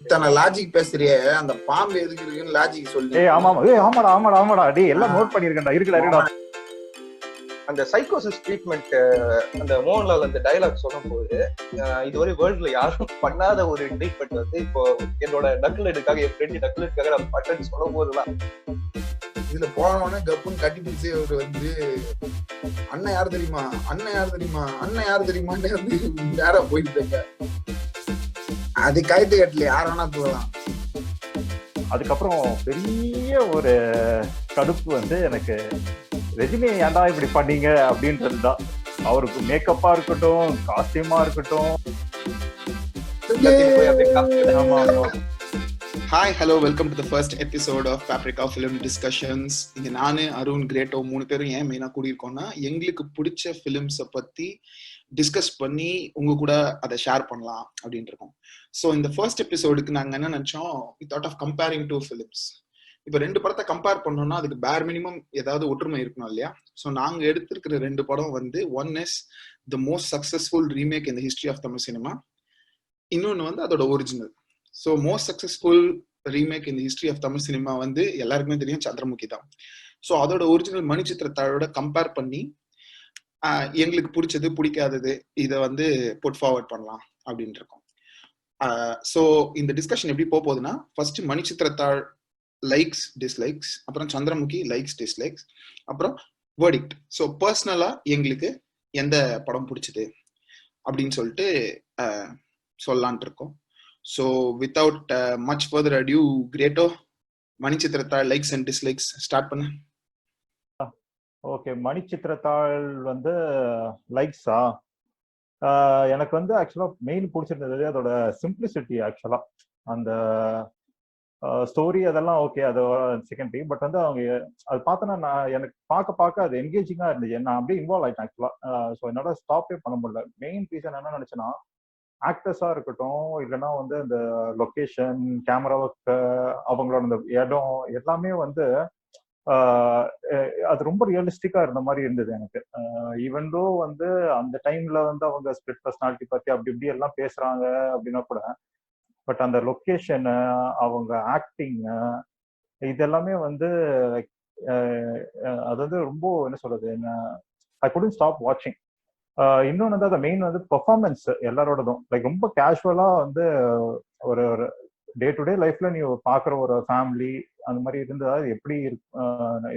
இத்தனை லாஜிக் பேசுறியே, அந்த பாம்பு எதுக்கு இருக்குன்னு லாஜிக் சொல்லி. ஆமா ஆமாடா டேய் எல்லாம் நோட் பண்ணிருக்கேன்டா. இருக்குடா அந்த சைக்கோசிஸ் ட்ரீட்மெண்ட் அந்த மோகன்லால் அந்த டைலாக் சொல்லும் போது, இதுவரை வேர்ல்ட்ல யாரும் பண்ணாத ஒரு ட்ரீட்மெண்ட் வந்து இப்போ என்னோட நக்கலெட்டுக்காக, என் ஃப்ரெண்ட் நக்கலெட்டுக்காக நான் பட்டேன்னு சொல்லும் போதுதான் இதுல போனவொடனே கப்புன்னு கட்டி பிடிச்சி அவரு வந்து அண்ணன் யாரு தெரியுமா, அண்ணன் யாரு தெரியுமா, அண்ணன் யாரு தெரியுமான்னு வந்து நேரா போயிட்டு அது கயிற்று கட்டல யார வேணா தூரலாம். அதுக்கப்புறம் பெரிய ஒரு கடுப்பு வந்து எனக்கு, ரஜினி ஏன்டா இப்படி பண்ணீங்க அப்படின்றதுதான். அவருக்கு மேக்கப்பா இருக்கட்டும், காஸ்டியூமா இருக்கட்டும். Hi hello welcome to the first episode of paprika film discussions. இங்க நானு அருண் கிரேட்டோ 3 பேரும் ஏன் மெயினா கூடியிருக்கோம்னா, எங்களுக்கு பிடிச்ச ஃபிலிம்ஸை பத்தி டிஸ்கஸ் பண்ணி உங்க கூட அதை ஷேர் பண்ணலாம் அப்படின்ட்டு இருக்கோம். ஸோ இந்த ஃபர்ஸ்ட் எபிசோடுக்கு நாங்கள் என்ன நினச்சோம், we thought of comparing two films. இப்போ 2 படத்தை கம்பேர் பண்ணோம்னா அதுக்கு பேர் மினிமம் ஏதாவது ஒற்றுமை இருக்கணும் இல்லையா? ஸோ நாங்கள் எடுத்திருக்கிற 2 படம் வந்து, one is the most successful remake in the history of Tamil cinema, இன்னொன்று வந்து அதோட original. So most successful remake in the history of Tamil cinema வந்து எல்லாருக்குமே தெரியும், சந்திரமுகி தான். ஸோ அதோட ஒரிஜினல் மணிச்சித்திரத்தாழோட கம்பேர் பண்ணி எங்களுக்கு பிடிச்சது பிடிக்காதது இதை வந்து புட் ஃபார்வர்ட் பண்ணலாம் அப்படின்ட்டு இருக்கோம். ஸோ இந்த டிஸ்கஷன் எப்படி போகுதுன்னா, ஃபர்ஸ்ட் மணிச்சித்திரத்தாழ் லைக்ஸ் டிஸ்லைக்ஸ், அப்புறம் சந்திரமுகி லைக்ஸ் டிஸ்லைக்ஸ், அப்புறம் வேர்டிக்ட். ஸோ பர்சனலா எங்களுக்கு எந்த படம் பிடிச்சது அப்படின்னு சொல்லிட்டு சொல்லலான் இருக்கோம். So without much further adieu, கிரேட்டோ, Manichitrathazhu likes and dislikes start பண்ண. ஓகே, மணிச்சித்திரத்தாழ் வந்து லைக்ஸா, எனக்கு வந்து ஆக்சுவலா மெயின் பிடிச்சிருந்தது அதோட சிம்பிளிசிட்டி. ஆக்சுவலா அந்த ஸ்டோரி அதெல்லாம் ஓகே, அது செகண்டரி. பட் வந்து அவங்க அது பார்த்தோன்னா நான் எனக்கு பார்க்க அது என்கேஜிங்காக இருந்துச்சு. நான் அப்படியே இன்வால்வ் ஆயிட்டேன் ஆக்சுவலா. ஸோ என்னோட ஸ்டாப்பே பண்ண முடியல. மெயின் ரீசன் என்ன நினைச்சேன்னா, ஆக்டர்ஸா இருக்கட்டும், இல்லைன்னா வந்து அந்த லொக்கேஷன், கேமரா ஒர்க், அவங்களோட அந்த இடம் எல்லாமே வந்து அது ரொம்ப ரியலிஸ்டிக்கா இருந்த மாதிரி இருந்தது எனக்கு. ஈவன் தோ வந்து அந்த டைம்ல வந்து அவங்க ஸ்பிளிட் பர்சனாலிட்டி பத்தி அப்படி இப்படி எல்லாம் பேசுறாங்க அப்படின்னா கூட, பட் அந்த லொக்கேஷனு, அவங்க ஆக்டிங், இது எல்லாமே வந்து அது வந்து ரொம்ப என்ன சொல்றது, ஐ குடன்ட் ஸ்டாப் வாட்சிங். இன்னொன்று வந்து அந்த மெயின் வந்து பெர்ஃபார்மன்ஸ் எல்லாரோடதும் லைக் ரொம்ப கேஷுவலா வந்து ஒரு டே டு டே லைஃப்ல நீ பாக்குற ஒரு ஃபேமிலி அந்த மாதிரி இருந்தா எப்படி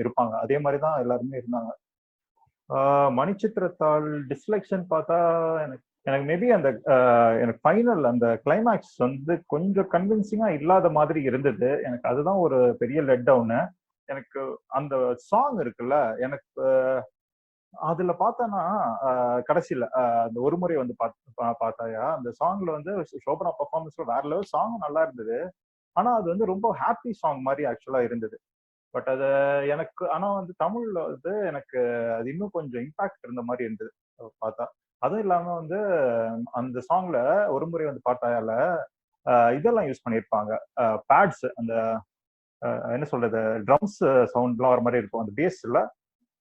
இருப்பாங்க, அதே மாதிரி தான் எல்லாருமே இருந்தாங்க. மணிச்சித்திரத்தாழ் டிஸ்லெக்ஷன் பார்த்தா எனக்கு மேபி அந்த எனக்கு ஃபைனல் அந்த கிளைமேக்ஸ் வந்து கொஞ்சம் கன்வின்சிங்கா இல்லாத மாதிரி இருந்தது எனக்கு. அதுதான் ஒரு பெரிய லெட் டவுனு எனக்கு. அந்த சாங் இருக்குல்ல, எனக்கு அதுல பார்த்தனா கடைசியில அந்த ஒரு முறை வந்து பார்த்தாயா, அந்த சாங்ல வந்து சோபனா பர்ஃபார்மன்ஸ்ல வேற லெவல், சாங் நல்லா இருந்தது. ஆனா அது வந்து ரொம்ப ஹாப்பி சாங் மாதிரி ஆக்சுவலா இருந்தது. பட் அது எனக்கு ஆனா வந்து தமிழ்ல வந்து எனக்கு அது இன்னும் கொஞ்சம் இம்பாக்ட் இருந்த மாதிரி இருந்தது பார்த்தா. அதுவும் இல்லாம வந்து அந்த சாங்ல ஒரு முறை வந்து பார்த்தாயால இதெல்லாம் யூஸ் பண்ணியிருப்பாங்க, பேட்ஸ், அந்த என்ன சொல்றது, ட்ரம்ஸ் சவுண்ட்லாம் வர மாதிரி இருக்கும் அந்த பேஸ்ல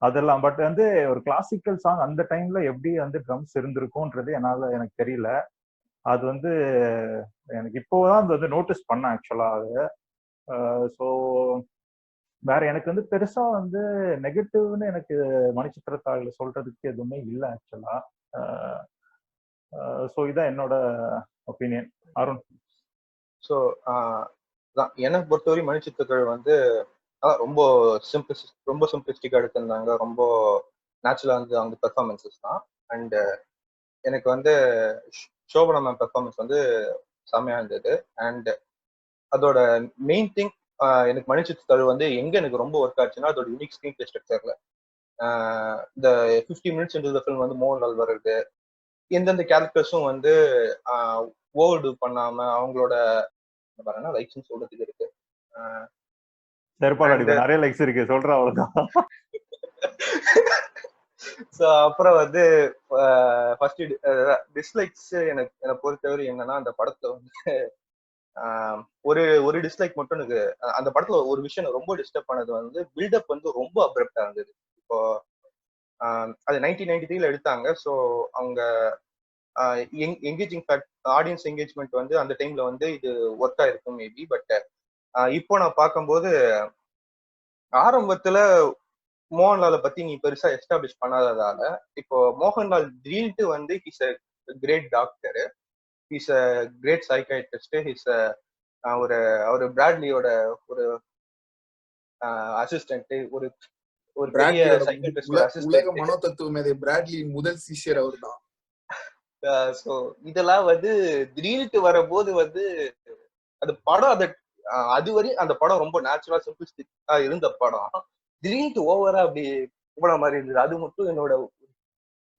அதெல்லாம். பட் வந்து ஒரு கிளாசிக்கல் சாங் அந்த டைம்ல எப்படி வந்து ட்ரம்ஸ் இருந்திருக்கும்ன்றது எனக்கு தெரியல. அது வந்து எனக்கு இப்போதான் அது வந்து நோட்டீஸ் பண்ணேன் ஆக்சுவலா அது. ஸோ வேற எனக்கு வந்து பெருசா வந்து நெகட்டிவ்னு எனக்கு மணிச்சித்திரத்தாழ் சொல்றதுக்கு எதுவுமே இல்லை ஆக்சுவலா. ஸோ இதான் என்னோட ஒப்பீனியன். அருண்? ஸோ எனக்கு பொறுத்தவரை மணிச்சித்திரத்தாழ் வந்து ரொம்ப சிம்பிளிஸ்டிக்கா எடுத்திருந்தாங்க. ரொம்ப நேச்சுரலா இருந்து அவங்க பெர்ஃபார்மன்சஸ் தான். அண்ட் எனக்கு வந்து சோபனா மேம் பெர்ஃபார்மன்ஸ் வந்து செம்மையா இருந்தது. அண்ட் அதோட மெயின் திங், எனக்கு மணிச்சித்திரத்தாழ் வந்து எங்க எனக்கு ரொம்ப ஒர்க் ஆச்சுன்னா, அதோட யூனிக் ஸ்கிரீன் பிளே ஸ்ட்ரக்சர்ல. இந்த 50 மினிட்ஸ் இந்த ஃபிலிம் வந்து மோகன் லால் வருது, எந்தெந்த கேரக்டர்ஸும் வந்து ஓவர்டு பண்ணாம அவங்களோட லைக்ஸ் சொல்றதுக்கு இருக்கு. நிறைய லைக்ஸ் இருக்கு சொல்ற அவ்வளவுதான். ஸோ அப்புறம் வந்து ஃபர்ஸ்ட் டிஸ்லைக்ஸ் எனக்கு பொறுத்தவரை என்னன்னா, அந்த படத்துல வந்து ஒரு டிஸ்லைக் மட்டும் எனக்கு, அந்த படத்துல ஒரு விஷயம் ரொம்ப டிஸ்டர்ப் பண்ணது வந்து பில்டப் வந்து ரொம்ப அப்ரப்டா இருந்தது. இப்போ அது 1993 எடுத்தாங்க. ஸோ அவங்க எங்கேஜிங் ஆடியன்ஸ் என்கேஜ்மெண்ட் வந்து அந்த டைம்ல வந்து இது ஒர்க் ஆயிருக்கும் மேபி. பட் இப்போ நான் பார்க்கும்போது ஆரம்பத்துல மோகன்லாலை பத்தி நீ பெருசா எஸ்டாப்ளிஷ் பண்ணாததால இப்போ மோகன்லால் திடீர்னு வந்து he's a great doctor, he's a great psychiatrist, he's ஒரு அவரு பிராட்லியோட ஒரு அசிஸ்டன்ட், ஒரு ஒரு பெரிய சைக்காட்ரிஸ்டோட உலக அசிஸ்டன்ட். மனோதத்துவ மேதை பிராட்லியின் முதல் சிஷ்யர் அவர் தான். சோ இதெல்லாம் வந்து திடீர்னு வரும்போது வந்து அந்த படம் அது வரையும் அந்த படம் ரொம்ப நேச்சுரலா சிம்பிளிஸ்டிக்கா இருந்த படம் திடீர்னு ஓவரா அப்படி போன மாதிரி இருந்தது. அது மட்டும் என்னோட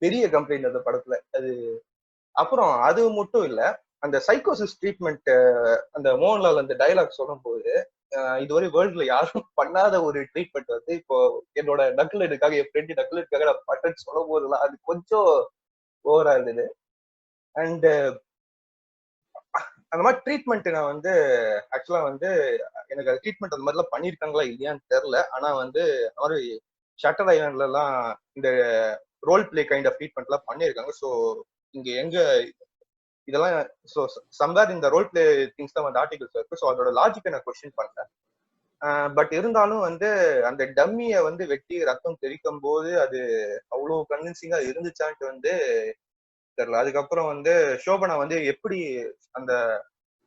பெரிய கம்ப்ளைண்ட் அந்த படத்துல. அது அப்புறம் அது மட்டும் இல்ல, அந்த சைக்கோசிஸ் ட்ரீட்மெண்ட் அந்த மோகன்லால் அந்த டைலாக் சொல்லும் போது இதுவரை வேர்ல்ட்ல யாரும் பண்ணாத ஒரு ட்ரீட்மெண்ட் வந்து இப்போ என்னோட நக்கலெட்டுக்காக, என் ஃப்ரெண்டு நக்கலெட்டுக்காக நான் பண்றேன்னு சொல்லும் போதுலாம் அது கொஞ்சம் ஓவரா இருந்தது. அண்ட் அந்த மாதிரி ட்ரீட்மெண்ட் நான் வந்து ஆக்சுவலா வந்து எனக்கு அது ட்ரீட்மெண்ட் அந்த மாதிரிலாம் பண்ணியிருக்காங்களா இல்லையான்னு தெரியல. ஆனா வந்து அந்த மாதிரி ஷட்டர் ஐலாண்ட்ல எல்லாம் இந்த role play kind of treatment எல்லாம் பண்ணியிருக்காங்க. ஸோ இங்க எங்க இதெல்லாம் ஸோ சம்வேர் இந்த ரோல் பிளே திங்ஸ் தான் வந்து ஆர்டிகல்ஸ் இருக்கு. ஸோ அதோட லாஜிக்கை நான் கொஸ்டின் பண்ணேன். பட் இருந்தாலும் வந்து அந்த டம்மியை வந்து வெட்டி ரத்தம் தெரிக்கும் போது அது அவ்வளவு கன்வின்சிங்கா இருந்துச்சான்ட்டு வந்து தெரியல. அதுக்கப்புறம் வந்து சோபனா வந்து எப்படி அந்த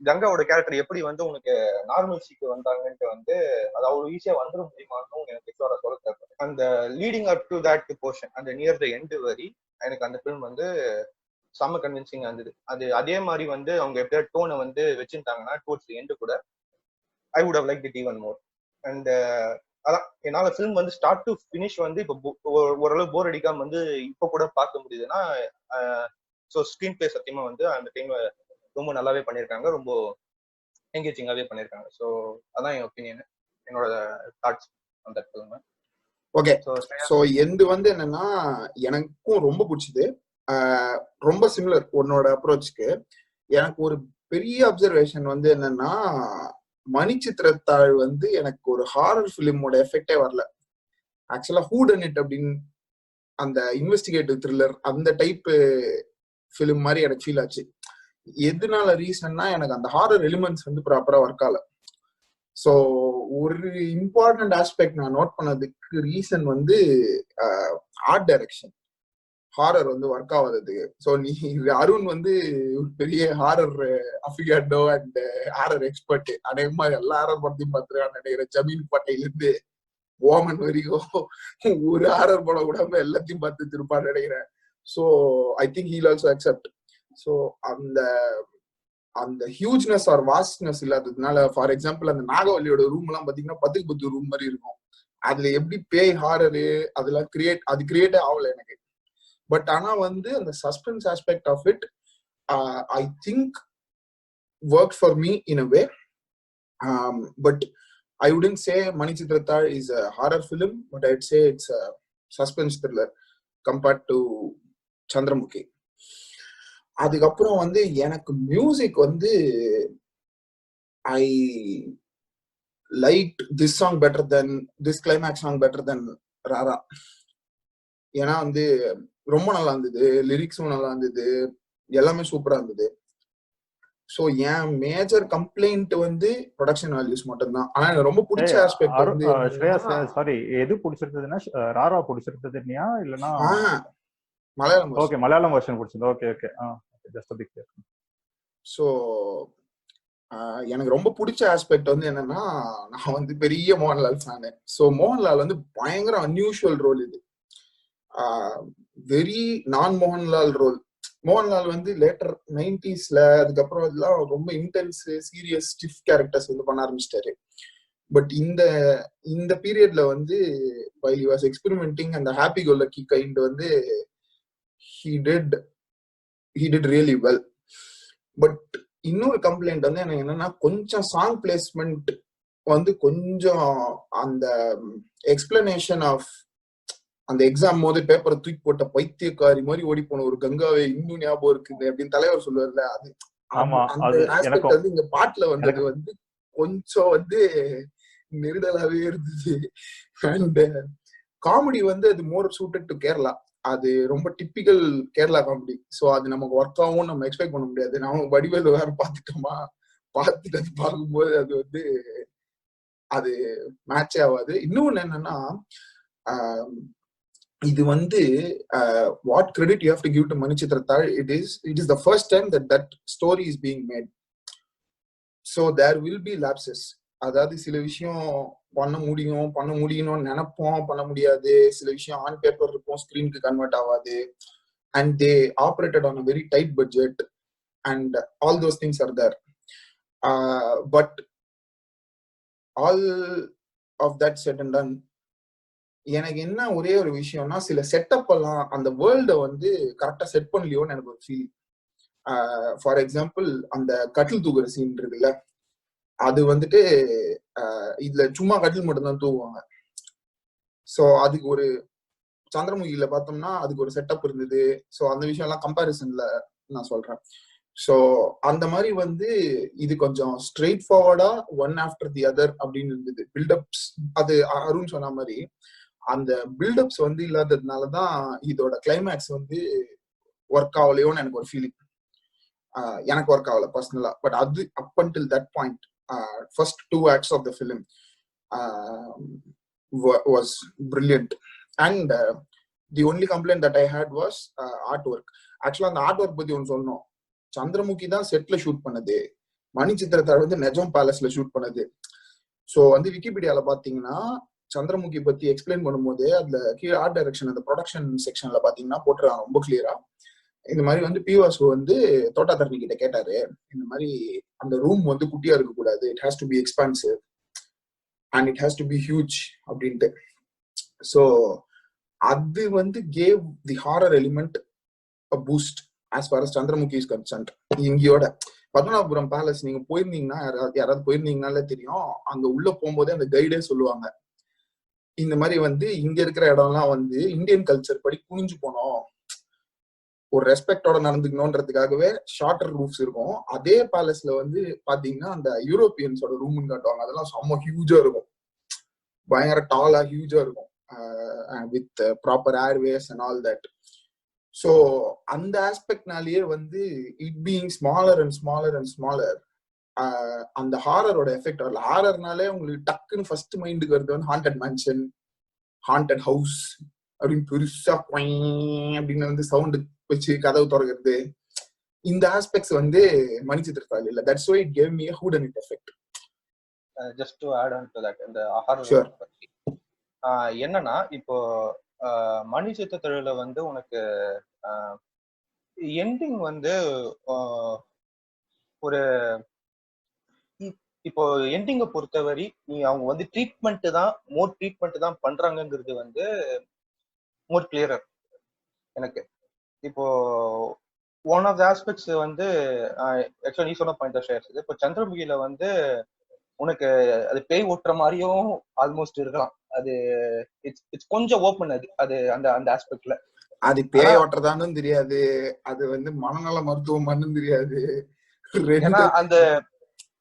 கங்காவோட கேரக்டர் எப்படி வந்து உனக்கு நார்மல்சிக்கு வந்தாங்கன்ட்டு வந்து அது அவ்வளவு ஈஸியா வந்துட முடியுமான்னு எனக்கு எக்ஸ்ட்ரா சொல்ல தேவை. அந்த leading up to that portion அந்த நியர் த எண்ட் வரி எனக்கு அந்த ஃபிலிம் வந்து செம்ம கன்வின்சிங்கா இருந்தது. அது அதே மாதிரி வந்து அவங்க எப்படியா டோனை வந்து வச்சிருந்தாங்கன்னா டுவர்ட்ஸ் எண்டு கூட I would have like it even more. And அதான் என்னால ஃபிலிம் வந்து ஸ்டார்ட் டு ஃபினிஷ் வந்து இப்போ ஓரளவு போர் அடிக்காம வந்து இப்போ கூட பார்க்க முடியுதுன்னா ஸோ ஸ்கிரீன் பிளே சத்தியமா வந்து அந்த டைம்ல ரொம்ப நல்லாவே பண்ணியிருக்காங்க, ரொம்ப என்கேஜிங்காவே பண்ணியிருக்காங்க. ஸோ அதான் என் ஒப்பீனியன், என்னோட தாட்ஸ் அந்த ஃபிலிம். ஓகே, ஸோ எந்து வந்து என்னன்னா எனக்கும் ரொம்ப பிடிச்சது. ரொம்ப சிமிலர் உன்னோட அப்ரோச்சுக்கு. எனக்கு ஒரு பெரிய அப்சர்வேஷன் வந்து என்னன்னா மணிச்சித்திரத்தாழ் வந்து எனக்கு ஒரு ஹாரர் ஃபிலிமோட எஃபெக்டே வரல. ஆக்சுவலா ஹூ டன் இட் அப்படின்னு அந்த இன்வெஸ்டிகேட்டிவ் த்ரில்லர் அந்த டைப் ஃபிலிம் மாதிரி எனக்கு ஃபீல் ஆச்சு. எதனால ரீசன்னா எனக்கு அந்த ஹாரர் எலிமெண்ட்ஸ் வந்து ப்ராப்பரா ஒர்க் ஆகல. ஸோ ஒரு இம்பார்ட்டன்ட் ஆஸ்பெக்ட் நான் நோட் பண்ணதுக்கு ரீசன் வந்து ஆர்ட் டைரக்ஷன். ஹாரர் வந்து ஒர்க் ஆகாததுக்கு. ஸோ நீ அருண் வந்து ஒரு பெரிய ஹாரர் அஃபிகாண்டோ அண்ட் ஹாரர் எக்ஸ்பர்ட். அநேகமா எல்லா ஹாரர் படத்தையும் பார்த்துருக்கான்னு நினைக்கிறேன். ஜமீன் பட்டையில இருந்து ஓமன் வரைக்கும் ஒரு ஹாரர் படம் கூட எல்லாத்தையும் பார்த்து திருப்பான்னு நினைக்கிறேன். So I think he'll also accept. So அந்த அந்த ஹியூஜ்னஸ் ஆர் வாஸ்ட்னஸ் இல்லாததுனால, ஃபார் எக்ஸாம்பிள் அந்த நாகவல்லியோட ரூம் எல்லாம் பாத்தீங்கன்னா 10x10 ரூம் மாதிரி இருக்கும். அதுல எப்படி பேய் ஹாரரு அதெல்லாம் கிரியேட்டே ஆகல எனக்கு. பட் ஆனா வந்து அந்த suspense aspect of it I think work for me in a way. But I wouldn't say Manichitrathazhu is a horror film, but I'd say it's a suspense thriller compared to Chandramukhi. அதுக்கப்புறம் வந்து எனக்கு music வந்து I like this song better then this climax song better then ராரா. ஏன்னா வந்து ரொம்ப நல்லா இருந்தது, லிரிக்ஸும் நல்லா இருந்தது, எல்லாமே சூப்பரா இருந்தது. சோ என் மேஜர் கம்ப்ளைண்ட் வந்து ப்ரொடக்ஷன் வேல்யூஸ் மட்டும்தான். ஆனா எனக்கு ரொம்ப பிடிச்ச ஆஸ்பெக்ட் வந்து சாரி, எது பிடிச்சிருந்ததுன்னா ராரா பிடிச்சிருந்ததுனியா இல்லனா மலையாளம்? ஓகே, மலையாளம் வெர்ஷன் பிடிச்சது. Okay okay, just a bit clear. So எனக்கு ரொம்ப பிடிச்ச ஆஸ்பெக்ட் வந்து என்னன்னா, நான் வந்து பெரிய மோகன்லால் ஃபேனு. ஸோ மோகன்லால் வந்து பயங்கர அன்யூஷுவல் ரோல் இது. வெரி நான் மோகன்லால் ரோல். மோகன்லால் வந்து லேட்டர் 90sல அதுக்கப்புறம் இதெல்லாம் ரொம்ப இன்டென்ஸ் சீரியஸ் ஸ்டிஃப் கேரக்டர்ஸ் வந்து பண்ண ஆரம்பிச்சிட்டாரு. பட் இந்த பீரியட்ல வந்து while he was experimenting அந்த ஹாப்பி கோ லக்கி கைண்ட் வந்து he did really well. But இன்னொரு கம்ப்ளைண்ட் வந்து எனக்கு என்னன்னா, கொஞ்சம் சாங் பிளேஸ்மெண்ட் வந்து கொஞ்சம் அந்த எக்ஸ்பிளனேஷன் ஆஃப் அந்த எக்ஸாம் போது பேப்பரை தூக்கி போட்ட பைத்தியக்காரி மாதிரி ஓடி போன ஒரு கங்காவை இன்னும் ஞாபகம் இருக்குது அப்படின்னு தலைவர் சொல்லுவார்ல. அது அந்த ஆஸ்பெக்ட் வந்து இங்க பாட்டுல வந்தது வந்து கொஞ்சம் வந்து நெருடலாவே இருந்தது. அண்ட் காமெடி வந்து அது மோர் சூட்டட் டு கேரளா. அது ரொம்ப டிப்பிக்கல் கேரளா காமெடி. ஸோ அது நமக்கு ஒர்க் ஆகும் நம்ம எக்ஸ்பெக்ட் பண்ண முடியாது. நம்ம வடிவேலு வேற பார்த்துட்டோமா, பார்த்துட்டு அது பார்க்கும்போது அது வந்து அது மேட்சே ஆகாது. இன்னொன்னு என்னன்னா, இது வந்து what credit you have to give to Manichitrathazhu, it is the first time that story is being made. So there will be lapses. அதாவது சில விஷயம் பண்ண முடியணும்னு நினைப்போம், பண்ண முடியாது. சில விஷயம் ஆன் பேப்பர் இருக்கும், ஸ்கிரீனுக்கு கன்வெர்ட் ஆகாது. And they operated on a very tight budget and all those things are there. But all of that set and done, எனக்கு என்ன ஒரே ஒரு விஷயம்னா, சில செட்டப் எல்லாம் அந்த வேர்ல்டை வந்து கரெக்டா செட் பண்ணலையோன்னு எனக்கு ஒரு ஃபீல். ஃபார் எக்ஸாம்பிள், அந்த கட்டில் தூக்குற சீன் இருக்குல்ல, அது வந்துட்டு இதுல சும்மா கட்டில் மட்டும்தான் தூக்குவாங்க. ஸோ அதுக்கு ஒரு சந்திரமுகியில பார்த்தோம்னா அதுக்கு ஒரு செட்டப் இருந்தது. ஸோ அந்த விஷயம் எல்லாம் கம்பாரிசன்ல நான் சொல்றேன். ஸோ அந்த மாதிரி வந்து இது கொஞ்சம் ஸ்ட்ரெயிட் ஃபார்வர்டா ஒன் ஆஃப்டர் தி அதர் அப்படின்னு இருந்தது. பில்டப்ஸ், அது அருண் சொன்ன மாதிரி அந்த பில்டப்ஸ் வந்து இல்லாததுனாலதான் இதோட கிளைமேக்ஸ் வந்து ஒர்க் ஆகலையோன்னு எனக்கு ஒரு ஃபீலிங். எனக்கு ஒர்க் ஆகல பர்சனலா. பட் அது அப் until that point, first 2 acts of the film was brilliant. And the only complaint that I had was artwork. Actually அந்த ஆர்ட்வொர்க் பத்தி ஒன்று சொல்லணும். சந்திரமுகி தான் செட்ல ஷூட் பண்ணது, மணிச்சித்திரத்தாள் வந்து நெஜம் பேலஸ்ல ஷூட் பண்ணது. ஸோ வந்து விக்கிபீடியால பாத்தீங்கன்னா சந்திரமுகி பத்தி எக்ஸ்பிளைன் பண்ணும்போது அதுல கீழே ஆர்ட் டைரக்ஷன் அந்த ப்ரொடக்ஷன் செக்ஷன்ல பாத்தீங்கன்னா போட்டுருக்காங்க ரொம்ப கிளியரா. இந்த மாதிரி வந்து பிவாசு வந்து தோட்டா தரணி கிட்ட கேட்டாரு, இந்த மாதிரி அந்த ரூம் வந்து குட்டியா இருக்க கூடாது, it has to be expansive and it has to be huge அப்படின்ட்டு. ஸோ அது வந்து gave the horror element a boost as far as Chandramukhi is concerned. இங்கேயோட பத்மநாபபுரம் பேலஸ் நீங்க போயிருந்தீங்கன்னா, யாராவது போயிருந்தீங்கனாலே தெரியும், அங்க உள்ள போகும்போதே அந்த கைடே சொல்லுவாங்க, இந்த மாதிரி வந்து இங்க இருக்கிற இடம்லாம் வந்து இந்தியன் கல்ச்சர் படி குனிஞ்சு போனோம், ஒரு ரெஸ்பெக்டோட நடந்துக்கணும்ன்றதுக்காகவே ஷார்ட்டர் ரூஃப்ஸ் இருக்கும். அதே பேலஸ்ல வந்து பாத்தீங்கன்னா அந்த யூரோப்பியன்ஸோட ரூம்னு காட்டுவாங்க, அதெல்லாம் செம்ம ஹியூஜா இருக்கும், பயங்கர டாலா ஹியூஜா இருக்கும், with proper Airways and all that. So அந்த ஆஸ்பெக்ட்னாலேயே வந்து it being smaller and smaller and smaller, அந்த ஹாரரோட எஃபெக்ட் வரல. ஹாரர்னாலே உங்களுக்கு டக்குன்னு ஃபர்ஸ்ட் மைண்டுக்கு வருது வந்து ஹாண்டட் மேன்ஷன், ஹாண்டட் ஹவுஸ் அப்படின்னு பெருசா அப்படின்னு வந்து சவுண்டு வச்சு கதவு திறக்கிறது. இந்த ஆஸ்பெக்ட்ஸ் வந்து மணிச்சித்திரத்தாள் இல்ல. That's why it gave me a whodunit effect. Just to add on to that, இந்த ஹாரர் பத்தி என்னன்னா, இப்போ மணிச்சித்திரத்தாள்ல வந்து உனக்கு எண்டிங் வந்து ஒரு இப்போ எண்டிங்கை பொறுத்தவரை நீ அவங்க வந்து மோர் ட்ரீட்மெண்ட் தான் பண்றாங்கிறது வந்து மோர் கிளியரர் எனக்கு. இப்போ ஒன் ஆஃப் த ஆஸ்பெக்ட்ஸ் வந்து ஆக்சுவலா நீ சொன்ன பாயிண்ட் ஷேர். இப்போ சந்திரமுகியில வந்து உனக்கு அது பேய் ஓட்டுற மாதிரியும் ஆல்மோஸ்ட் இருக்கலாம். அது இட்ஸ் கொஞ்சம் ஓப்பன். அது அந்த அந்த ஆஸ்பெக்ட்ல அது பேய் ஓட்டுறதான்னு தெரியாது, அது வந்து மனநல மருத்துவம் தெரியாது. ஏன்னா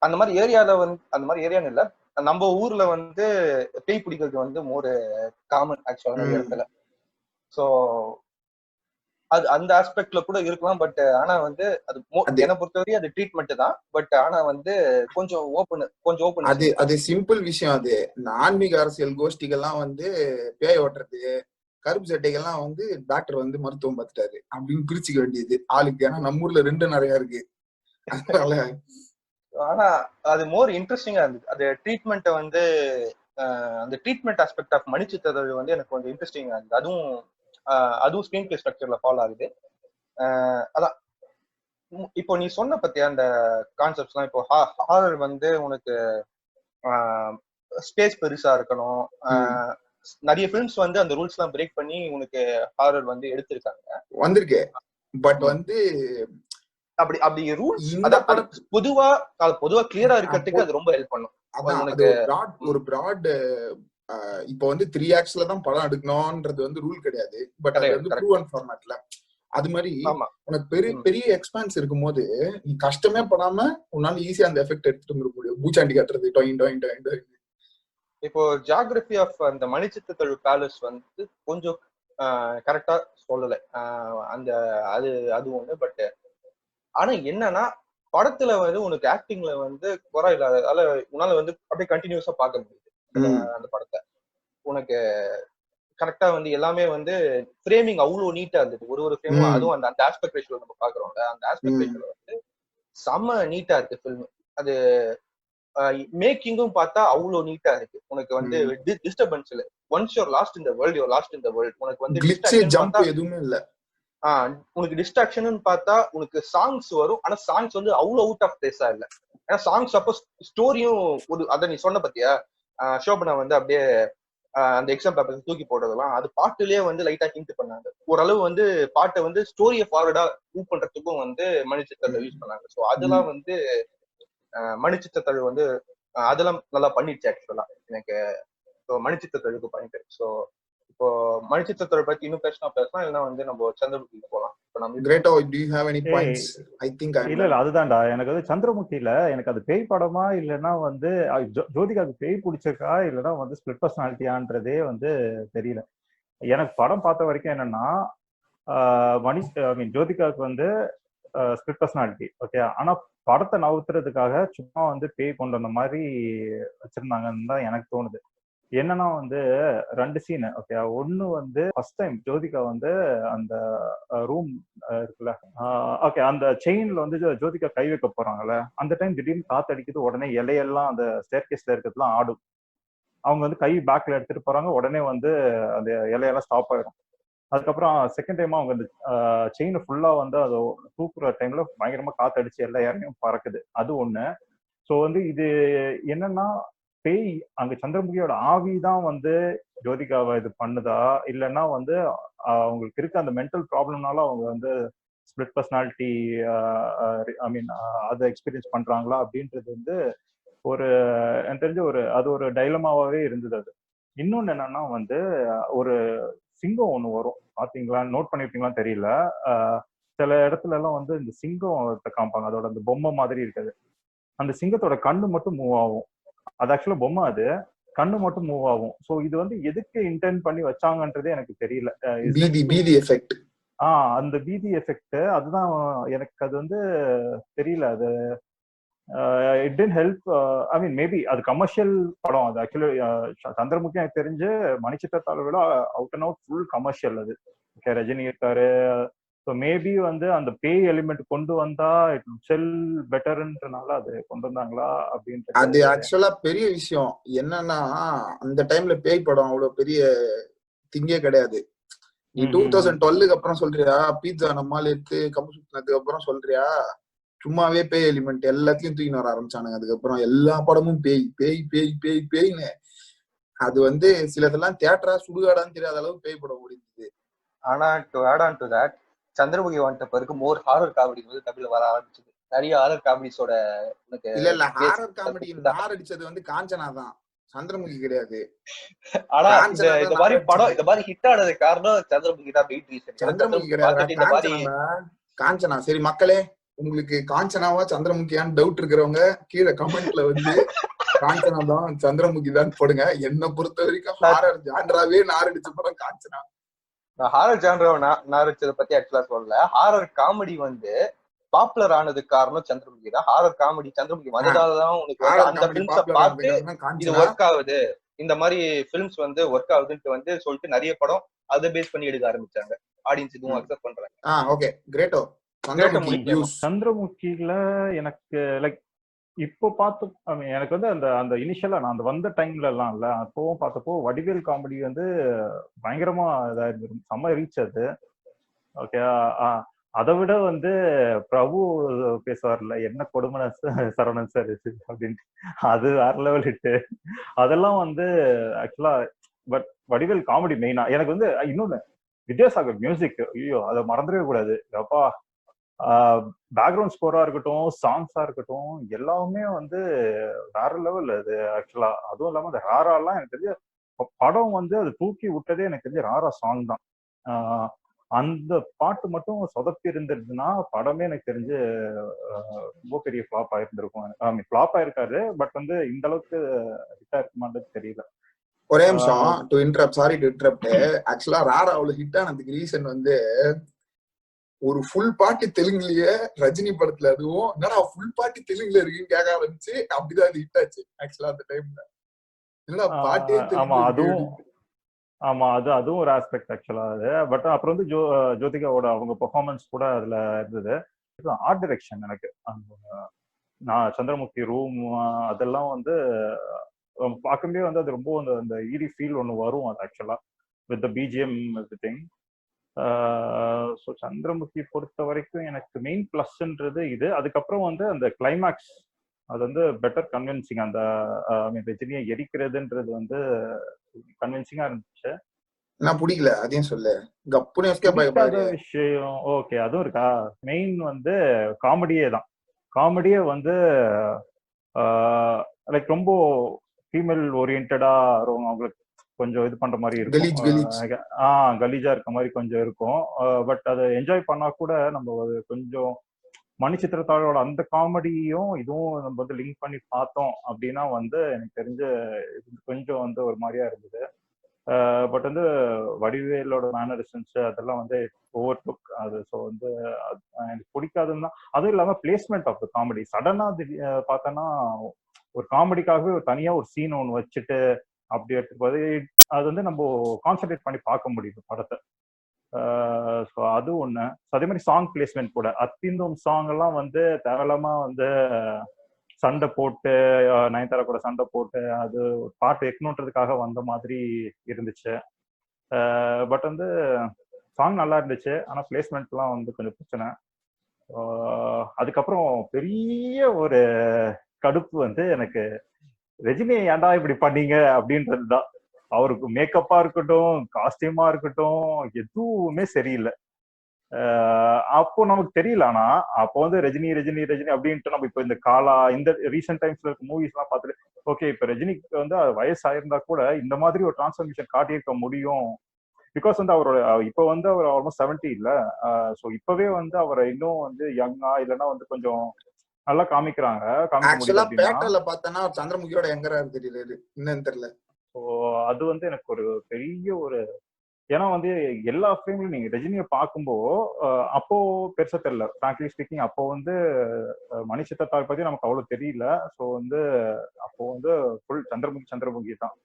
அந்த மாதிரி ஏரியால வந்து அந்த மாதிரி ஏரியான்னு இல்ல, நம்ம ஊர்ல வந்து பேய் பிடிக்கிறது வந்து மோர் காமன் ஆக்சுவலா நிறைய இடத்துல. ஸோ அது அந்த ஆஸ்பெக்ட்ல கூட இருக்கலாம். பட் ஆனா வந்து அது என்ன பொறுத்தவரைக்கும் அது ட்ரீட்மெண்ட் தான். பட் ஆனா வந்து கொஞ்சம் ஓப்பன் அது சிம்பிள் விஷயம். அது இந்த ஆன்மீக அரசியல் கோஷ்டிகள்லாம் வந்து பேய் ஓட்டுறது, கருப்பு சட்டைகள்லாம் வந்து டாக்டர் வந்து மருத்துவம் பார்த்துட்டாரு அப்படின்னு பிரிச்சுக்க வேண்டியது ஆளுக்கு. ஏன்னா நம்ம ஊர்ல 2 நிறைய இருக்கு. அதனால ஆனா அது மோர் இன்ட்ரெஸ்டிங்கா இருந்தது. அது ட்ரீட்மெண்ட் வந்து அந்த ட்ரீட்மெண்ட் ஆஸ்பெக்ட் ஆஃப் மணிச்சித்திரத்தாள் வந்து எனக்கு கொஞ்சம் இன்ட்ரெஸ்டிங்கா இருந்தது. அதுவும் ஸ்கிரீன் பிளே ஸ்ட்ரக்சர்ல ஃபாலோ ஆகுது. அதான் இப்போ நீ சொன்ன பத்தியா அந்த கான்செப்ட்ஸ்லாம். இப்போ ஹாரர் வந்து உனக்கு ஸ்பேஸ் பெருசா இருக்கணும். நிறைய ஃபிலிம்ஸ் வந்து அந்த ரூல்ஸ் எல்லாம் பிரேக் பண்ணி உனக்கு ஹாரர் வந்து எடுத்திருக்காங்க, வந்திருக்கு. பட் வந்து அப்படி ரூல்ஸ் பொதுவா கிளியரா இருக்கிறதுக்கு அது ரொம்ப ஹெல்ப் பண்ணும். ஒரு பிராட் இப்போ வந்து 3 actsல தான் படம் எடுக்கணும்ன்றது வந்து ரூல் கிடையாது. பட் அது வந்து ப்ரூவன் ஃபார்மேட்ல அது மாதிரி உனக்கு பெரிய எக்ஸ்பான்ஸ் இருக்கும் போது நீ கஷ்டமே படாம உன்னால ஈஸியா அந்த எஃபெக்ட் எடுத்துட்டு வந்துட முடியும். பூச்சாண்டி காட்டுறது டொயின் டொயின் டொயின் டொயின். இப்போ ஜியோகிராஃபி ஆஃப் அந்த மணிச்சித்திரத்தாள் பேலஸ் வந்து கொஞ்சம் கரெக்டா சொல்லலை. அந்த அது அது ஒண்ணு. பட் ஆனா என்னன்னா படத்துல வந்து உனக்கு ஆக்டிங்ல வந்து குறை இல்லாததால உன்னால வந்து அப்படியே கண்டினியூஸா பார்க்க முடியுது அந்த படத்தை. உனக்கு கரெக்டா வந்து எல்லாமே வந்து ஃப்ரேமிங் அவ்வளவு நீட்டா இருந்தது. ஒரு ஃப்ரேமும், அதுவும் அந்த ஆஸ்பெக்ட் ரேஷியோ நம்ம பாக்குறோம்ல, அந்த ஆஸ்பெக்ட் ரேஷியோ வந்து செம்ம நீட்டா இருக்கு ஃபில்ம். அது மேக்கிங்கும் பார்த்தா அவ்வளவு நீட்டா இருக்கு. உனக்கு வந்து டிஸ்டர்பன்ஸ் இல்ல. Once you're lost in the world, you're lost in the world. உனக்கு வந்து டிஸ்ட்ராக்ஷன் பார்த்தா எதுவுமே இல்ல. உனக்கு டிஸ்ட்ராக்ஷன் பார்த்தா உனக்கு சாங்ஸ் வரும். ஆனா சாங்ஸ் வந்து அவ்வளவு அவுட் ஆஃப் பிளேஸா இல்ல. ஏன்னா சாங்ஸ் அப்போ ஸ்டோரியும் ஒரு அத நீ சொன்ன பத்தியா, ஷோபனா வந்து அப்படியே அந்த எக்ஸாம் பேப்பர் தூக்கி போடுறதெல்லாம் அது பாட்டுலயே வந்து லைட்டா ஹிண்ட் பண்ணாங்க. ஓரளவு வந்து பாட்டை வந்து ஸ்டோரியை ஃபார்வர்டா மூவ் பண்றதுக்கும் வந்து மணிச்சித்திரத்தை யூஸ் பண்ணாங்க. ஸோ அதெல்லாம் வந்து மணிச்சித்திரத்தழு வந்து அதெல்லாம் நல்லா பண்ணிடுச்சு ஆக்சுவலா எனக்கு. மணிச்சித்திரத்தழுக்கு பாயிண்ட். ஸோ இப்போ மணிச்சித்திரத்தோட பத்தி இன்னும் பேசலாம் இல்லைன்னா வந்து நம்ம சந்திரமுகிக்கு போகலாம். இல்ல அதுதான்டா எனக்கு வந்து சந்திரமுகில எனக்கு அது பேய் படமா இல்லைன்னா வந்து ஜோதிகாவுக்கு பேய் பிடிச்சிருக்கா இல்லைன்னா வந்து ஸ்பிளிட் பர்சனாலிட்டியான்றதே வந்து தெரியல. எனக்கு படம் பார்த்த வரைக்கும் என்னன்னா ஜோதிகாவுக்கு வந்து ஸ்பிளிட் பர்சனாலிட்டி ஓகே. ஆனா படத்தை நவுத்துறதுக்காக சும்மா வந்து பேய் கொண்டு வந்த மாதிரி வச்சிருந்தாங்கன்னு தான் எனக்கு தோணுது. என்னன்னா வந்து 2 சீன் ஓகே. ஒண்ணு வந்து ஃபர்ஸ்ட் டைம் ஜோதிகா வந்து அந்த ரூம் இருக்குல்ல ஓகே, அந்த செயின்ல வந்து ஜோதிகா கை வைக்க போறாங்கல்ல, அந்த டைம் திடீர்னு காத்தடிக்குது, உடனே இலையெல்லாம் அந்த ஸ்டேர்கேஸ்ல இருக்கிறதுலாம் ஆடும். அவங்க வந்து கை பேக்ல எடுத்துட்டு போறாங்க, உடனே வந்து அந்த இலையெல்லாம் ஸ்டாப் ஆயிடும். அதுக்கப்புறம் செகண்ட் டைமா அவங்க அந்த செயினை ஃபுல்லா வந்து அதை தூக்குற டைம்ல பயங்கரமா காத்தடிச்சு எல்லா இறையும் பறக்குது. அது ஒண்ணு. ஸோ வந்து இது என்னன்னா பேய் அங்க சந்திரமுகியோட ஆவிதான் வந்து ஜோதிகாவை இது பண்ணுதா இல்லைன்னா வந்து அவங்களுக்கு இருக்க அந்த மென்டல் ப்ராப்ளம்னால அவங்க வந்து ஸ்பிளிட் பர்சனாலிட்டி ஐ மீன் அதை எக்ஸ்பீரியன்ஸ் பண்றாங்களா அப்படின்றது வந்து ஒரு எனக்கு தெரிஞ்ச அது ஒரு டைலமாவே இருந்தது. அது இன்னொன்னு என்னன்னா வந்து ஒரு சிங்கம் ஒண்ணு வரும், பாத்தீங்களா நோட் பண்ணிருப்பீங்களான்னு தெரியல. சில இடத்துல எல்லாம் வந்து இந்த சிங்கம் காமிப்பாங்க, அதோட அந்த பொம்மை மாதிரி இருக்காது. அந்த சிங்கத்தோட கண்ணு மட்டும் மூவ் ஆகும். அது ஆக்சுவலா பொம்மை, அது கண்ணு மட்டும் மூவ் ஆகும். ஸோ இது வந்து எதுக்கு இன்டென்ட் பண்ணி வச்சாங்கன்றதே எனக்கு தெரியல. அந்த பீதி எஃபெக்ட் அதுதான் எனக்கு அது வந்து தெரியல. அது it did help. I mean maybe அது கமர்ஷியல் படம். அது ஆக்சுவலி சந்திரமுகி எனக்கு தெரிஞ்சு மணிச்சித்திரத்தாழை விட out and out full commercial. அது ஓகே, ரஜினி இருக்காரு. ஸோ மேபி வந்து அந்த பேய் எலிமெண்ட் கொண்டு வந்தா இட் செல் பெட்டர்ன்றனால அது கொண்டு வந்தாங்களா அப்படின்ட்டு. அது ஆக்சுவலா பெரிய விஷயம் என்னன்னா அந்த டைம்ல பேய் படம் அவ்வளவு பெரிய திங்கே கிடையாது. நீ 2012க்கு அப்புறம் சொல்றியா, பீட்சா நம்மால எடுத்து கம்பு சுத்தினதுக்கு அப்புறம் சொல்றியா, சும்மாவே பேய் எலிமெண்ட் எல்லாத்தையும் தூக்கின்னு வர ஆரம்பிச்சானுங்க. அதுக்கப்புறம் எல்லா படமும் பேய் பேய் பேய் பேய் பேய்னு. அது வந்து சிலதெல்லாம் தியேட்டரா சுடுகாடான்னு தெரியாத அளவு பேய் படம் ஓடிடுது. ஆனா to add on to that, Chandramukhi வந்துட்ட பிறகு மோர் ஹாரர் காமெடி வந்து தமிழ்ல வர ஆரம்பிச்சது. நிறைய ஹாரர் காமெடிஸோட இல்ல ஹாரர் காமெடி நார் அடிச்சது வந்து காஞ்சனா தான், சந்திரமுகி கிடையாது. ஆனா இந்த மாதிரி படம் இந்த மாதிரி ஹிட் ஆனது காரணம் சந்திரமுகி தான். சந்திரமுகி கிடையாது, காஞ்சனா. சரி மக்களே, உங்களுக்கு காஞ்சனாவா சந்திரமுகியான்னு டவுட் இருக்கிறவங்க கீழே கமெண்ட்ல வந்து காஞ்சனா தான் சந்திரமுகி தான் போடுங்க. என்ன பொறுத்த வரைக்கும் ஹாரர் ஜான்ராவே நார் அடிச்ச படம் காஞ்சனா. நான் ஹாரர் ஜான்ராவை நார் அடிச்சதை பத்தி ஆக்சுவலா சொல்லல. ஹாரர் காமெடி வந்து பாப்புலர் ஆனதுக்கு காரணம் சந்திரமுகி தான். ஹாரர் காமெடி சந்திரமுகி வந்ததாலதான் உனக்கு வந்து அந்த பிலிம்ஸ பார்த்து இது ஒர்க் ஆகுது, இந்த மாதிரி பிலிம்ஸ் வந்து ஒர்க் ஆகுதுன்னு வந்து சொல்லிட்டு நிறைய படம் அதை பேஸ் பண்ணி எடுக்க ஆரம்பிச்சாங்க. ஆடியன்ஸ் இதுவும் அக்செப்ட் பண்றாங்க. ஓகே, கிரேட்டோ. சந்திரமுகில எனக்கு லைக் இப்போ பார்த்து எனக்கு வந்து அந்த அந்த இனிஷியலா நான் அந்த வந்த டைம்ல எல்லாம் இல்ல, அப்பவும் பார்த்தப்போ வடிவேல் காமெடி வந்து பயங்கரமா இதா இருந்தது, செம்ம ரீச் அது. ஓகே, அதை விட வந்து பிரபு பேசுவார்ல, என்ன கொடுமை சரவணன் சார் அப்படின்ட்டு, அது வேற லெவல் ஹிட்டு. அதெல்லாம் வந்து ஆக்சுவலா பட் வடிவேல் காமெடி மெயினா. எனக்கு வந்து இன்னொன்னு வித்யாசாகர் மியூசிக், ஐயோ அதை மறந்துடவே கூடாது. அப்பா பேக்ரவுண்ட் ஸ்கோரா இருக்கட்டும், சாங்ஸா இருக்கட்டும், எல்லாமே வந்து வேற லெவல் அது ஆக்சுவலா. அதுவும் இல்லாம அந்த ராராலாம் எனக்கு தெரிஞ்ச படம் வந்து அது தூக்கி விட்டதே எனக்கு தெரிஞ்ச ராரா சாங் தான். அந்த பாட்டு மட்டும் சொதப்பி இருந்திருந்துன்னா படமே எனக்கு தெரிஞ்சு ரொம்ப பெரிய ஃபிளாப் ஆயிருந்திருக்கும். ஃபிளாப் ஆயிருக்காரு, பட் வந்து இந்த அளவுக்கு ஹிட்டா இருக்குமான்றது தெரியல. ஒரே நிமிஷம் to interrupt, sorry to interrupt. ஆக்சுவலா ராரா அவ்வளவு ஹிட் ஆனதுக்கு ரீசன் வந்து ஒரு ஃபுல் பாட்டு தெலுங்குலயே ரஜினி படத்துல, அதுவும் என்னடா ஃபுல் பாட்டு தெலுங்குல இருக்குன்னு கேட்க ஆரம்பிச்சு, அப்படிதான் அது ஹிட் ஆச்சு ஆக்சுவலா அந்த டைம்ல. இல்ல பாட்டே ஆமா தெலுங்கு. ஆமா அதுவும் ஒரு ஆஸ்பெக்ட் ஆக்சுவலா அது. பட் அப்புறம் வந்து ஜோதிகாவோட அவங்க பெர்ஃபார்மன்ஸ் கூட அதுல இருந்தது. ஆர்ட் டைரக்ஷன் எனக்கு நான் சந்திரமுகி ரூம் அதெல்லாம் வந்து பார்க்கும்போதே வந்து அது ரொம்ப அந்த ஈரி ஃபீல் ஒன்று வரும் அது ஆக்சுவலா with the BGM every thing. So Chandramukhi பொறுத்த வரைக்கும் எனக்கு மெயின் ப்ளஸ்ன்றது இது. அதுக்கப்புறம் வந்து அந்த கிளைமேக்ஸ் அது வந்து பெட்டர் கன்வின்சிங். அந்த ரஜினியை எரிக்கிறதுன்றது வந்து கன்வின்சிங்கா இருந்துச்சு. நான் பிடிக்கல அதையும் சொல்ல பிடிக்காத விஷயம் ஓகே அதுவும் இருக்கா. மெயின் வந்து காமெடியே தான். காமெடியே வந்து லைக் ரொம்ப ஃபீமேல் ஓரியன்டா அவங்களுக்கு கொஞ்சம் இது பண்ற மாதிரி இருக்கும். கலீஜா இருக்க மாதிரி கொஞ்சம் இருக்கும். பட் அதை என்ஜாய் பண்ணா கூட நம்ம கொஞ்சம் மணிச்சித்திரத்தாழோட அந்த காமெடியும் இதுவும் நம்ம வந்து லிங்க் பண்ணி பார்த்தோம் அப்படின்னா வந்து எனக்கு தெரிஞ்ச கொஞ்சம் வந்து ஒரு மாதிரியா இருந்தது. பட் வந்து வடிவேலோட மேனரிசன்ஸ் அதெல்லாம் வந்து ஓவர் லுக் அது. ஸோ வந்து எனக்கு பிடிக்காதுன்னு தான். அதுவும் இல்லாமல் பிளேஸ்மெண்ட் ஆஃப் த காமெடி சடனா பார்த்தோன்னா ஒரு காமெடிக்காகவே ஒரு தனியா ஒரு சீன் ஒன்று வச்சுட்டு அப்படி எடுத்துப்போது அது வந்து நம்ம கான்சென்ட்ரேட் பண்ணி பார்க்க முடியுது படத்தை. ஸோ அது ஒன்று. அதே மாதிரி சாங் பிளேஸ்மெண்ட் கூட அத்திந்தும் சாங் எல்லாம் வந்து தேவையில்லாம வந்து சண்டை போட்டு நயன்தாரா கூட சண்டை போட்டு அது பாட்டு எக்கணுன்றதுக்காக வந்த மாதிரி இருந்துச்சு. பட் வந்து சாங் நல்லா இருந்துச்சு, ஆனால் பிளேஸ்மெண்ட்லாம் வந்து கொஞ்சம் பிரச்சனை. அதுக்கப்புறம் பெரிய ஒரு கடுப்பு வந்து எனக்கு ரஜினி ஏன்டா இப்படி பண்ணீங்க அப்படின்றது தான். அவருக்கு மேக்கப்பா இருக்கட்டும் காஸ்டியூமா இருக்கட்டும் எதுவுமே சரியில்லை. அப்போ நமக்கு தெரியல. ஆனா அப்போ வந்து ரஜினி ரஜினி ரஜினி அப்படின்ட்டு நம்ம இப்போ இந்த காலா இந்த ரீசெண்ட் டைம்ஸ்ல இருக்க மூவிஸ் எல்லாம் பார்த்துட்டு ஓகே இப்ப ரஜினிக்கு வந்து வயசாயிருந்தா கூட இந்த மாதிரி ஒரு டிரான்ஸ்ஃபர்மேஷன் காட்டியிருக்க முடியும். பிகாஸ் வந்து அவரோட இப்போ வந்து அவர் ஆல்மோஸ்ட் 70 இல்ல. ஸோ இப்பவே வந்து அவரை இன்னும் வந்து யங்கா இல்லைன்னா வந்து கொஞ்சம் நல்லா காமிக்கிறாங்க. சந்திரமுகியோட எங்கரா தெரியல என்னன்னு தெரியல. ஸோ அது வந்து எனக்கு ஒரு பெரிய ஒரு ஏன்னா வந்து எல்லா ஃபிலிம்லையும் நீங்க ரஜினியை பார்க்கும்போது அப்போ பெருசா தெரியல. ஃப்ராங்க்லி ஸ்பீக்கிங் அப்போ வந்து மணிச்சித்திரத்தாழ் பத்தி நமக்கு அவ்வளவு தெரியல. ஸோ வந்து அப்போ வந்து ஃபுல் சந்திரமுகி தான்.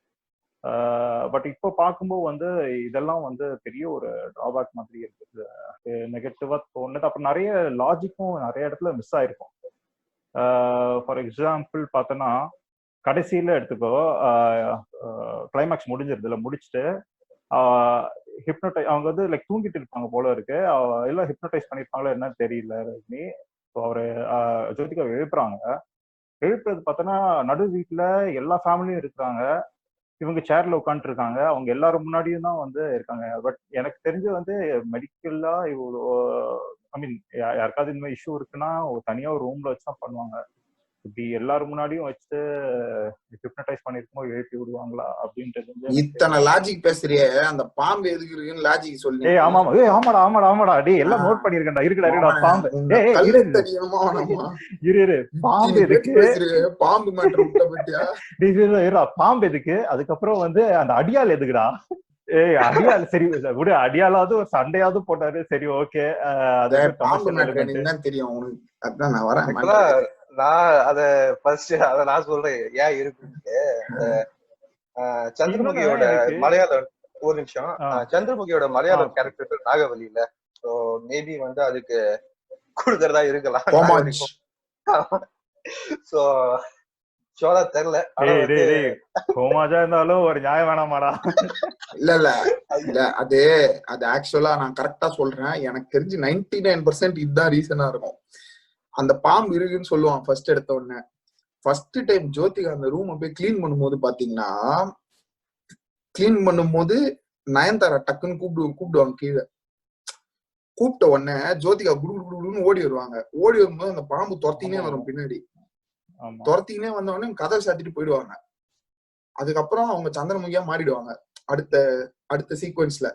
பட் இப்போ பார்க்கும்போது வந்து இதெல்லாம் வந்து பெரிய ஒரு டிராபேக் மாதிரி இருக்குது. நெகட்டிவா தோணுது. அப்புறம் நிறைய லாஜிக்கும் நிறைய இடத்துல மிஸ் ஆயிருக்கும். ஃபார் எக்ஸாம்பிள் பார்த்தோன்னா கடைசியில எடுத்துக்கோ கிளைமேக்ஸ் முடிஞ்சிருதுல முடிச்சுட்டு அவங்க வந்து லைக் தூங்கிட்டு இருப்பாங்க போல இருக்கு. எல்லாம் ஹிப்னோடைஸ் பண்ணிருப்பாங்களோ என்னன்னு தெரியல ரஜினி. ஸோ அவரு ஜோதிகா எழுப்புறாங்க. எழுப்புறது பார்த்தோன்னா நடு வீட்டுல எல்லா ஃபேமிலியும் இருக்கிறாங்க. இவங்க சேர்ல உட்காந்துட்டு இருக்காங்க. அவங்க எல்லாரும் முன்னாடியும் தான் வந்து இருக்காங்க. பட் எனக்கு தெரிஞ்சு வந்து மெடிக்கல்லா ஐ மீன் யாருக்காவது இந்த மாதிரி இஷ்யூ இருக்குன்னா தனியா ஒரு ரூம்ல வச்சுதான் பண்ணுவாங்க. இப்படி எல்லாரும் முன்னாடியும் வச்சுட்டு ஹிப்னடைஸ் பண்ணிருக்கோம் எழுப்பி விடுவாங்களா அப்படின்றது. இத்தனை லாஜிக் பேசுறியே அந்த பாம்பு எதுக்கு இருக்குன்னு லாஜிக் சொல்லி. ஏய் ஆமா ஆமாடா டேய் எல்லாம் நோட் பண்ணிருக்கேன்டா. இருக்குடா பாம்பு. இரு பாம்பு எதுக்கு பாம்பு மேட்டர் விட்ட பத்தியா பாம்பு எதுக்கு. அதுக்கப்புறம் வந்து அந்த அடியால் எதுக்குடா. ஏய் அடியால் சரி விடு. அடியாலாவது ஒரு சண்டையாவது போட்டாரு சரி ஓகே. பாம்பு மேட்டர் என்னன்னு தெரியும் உனக்கு. அதான் நான் வரேன். நான் அத நான் சொல்றேன் ஏன் இருக்குன்ட்டு. சந்திரமுகியோட மலையாளம் ஒரு நிமிஷம். சந்திரமுகியோட மலையாளம் கேரக்டர் நாகவலி இல்ல. சோ மேபி வந்து அதுக்கு கொடுக்கறதா இருக்கலாம். சோ சோழா தெரியல. இருந்தாலும் ஒரு நியாயம் வேணாமாடா. இல்ல அது ஆக்சுவலா நான் கரெக்டா சொல்றேன். எனக்கு தெரிஞ்சு 99% இதுதான் ரீசனா இருக்கும். அந்த பாம்பு இருக்குன்னு சொல்லுவான் ஃபர்ஸ்ட் எடுத்த உடனே. ஃபர்ஸ்ட் டைம் ஜோதிகா அந்த ரூம் போய் கிளீன் பண்ணும்போது பாத்தீங்கன்னா நயன்தாரா டக்குன்னு கூப்பிடுவாங்க கீழே. கூப்பிட்ட உடனே ஜோதிகா குடுன்னு ஓடி வருவாங்க. ஓடி வரும்போது அந்த பாம்பு துரத்தினே வரும் பின்னாடி. துரத்தினே வந்த உடனே கதவை சாத்திட்டு போயிடுவாங்க. அதுக்கப்புறம் அவங்க சந்திரமுகியா மாறிடுவாங்க அடுத்த சீக்வன்ஸ்ல.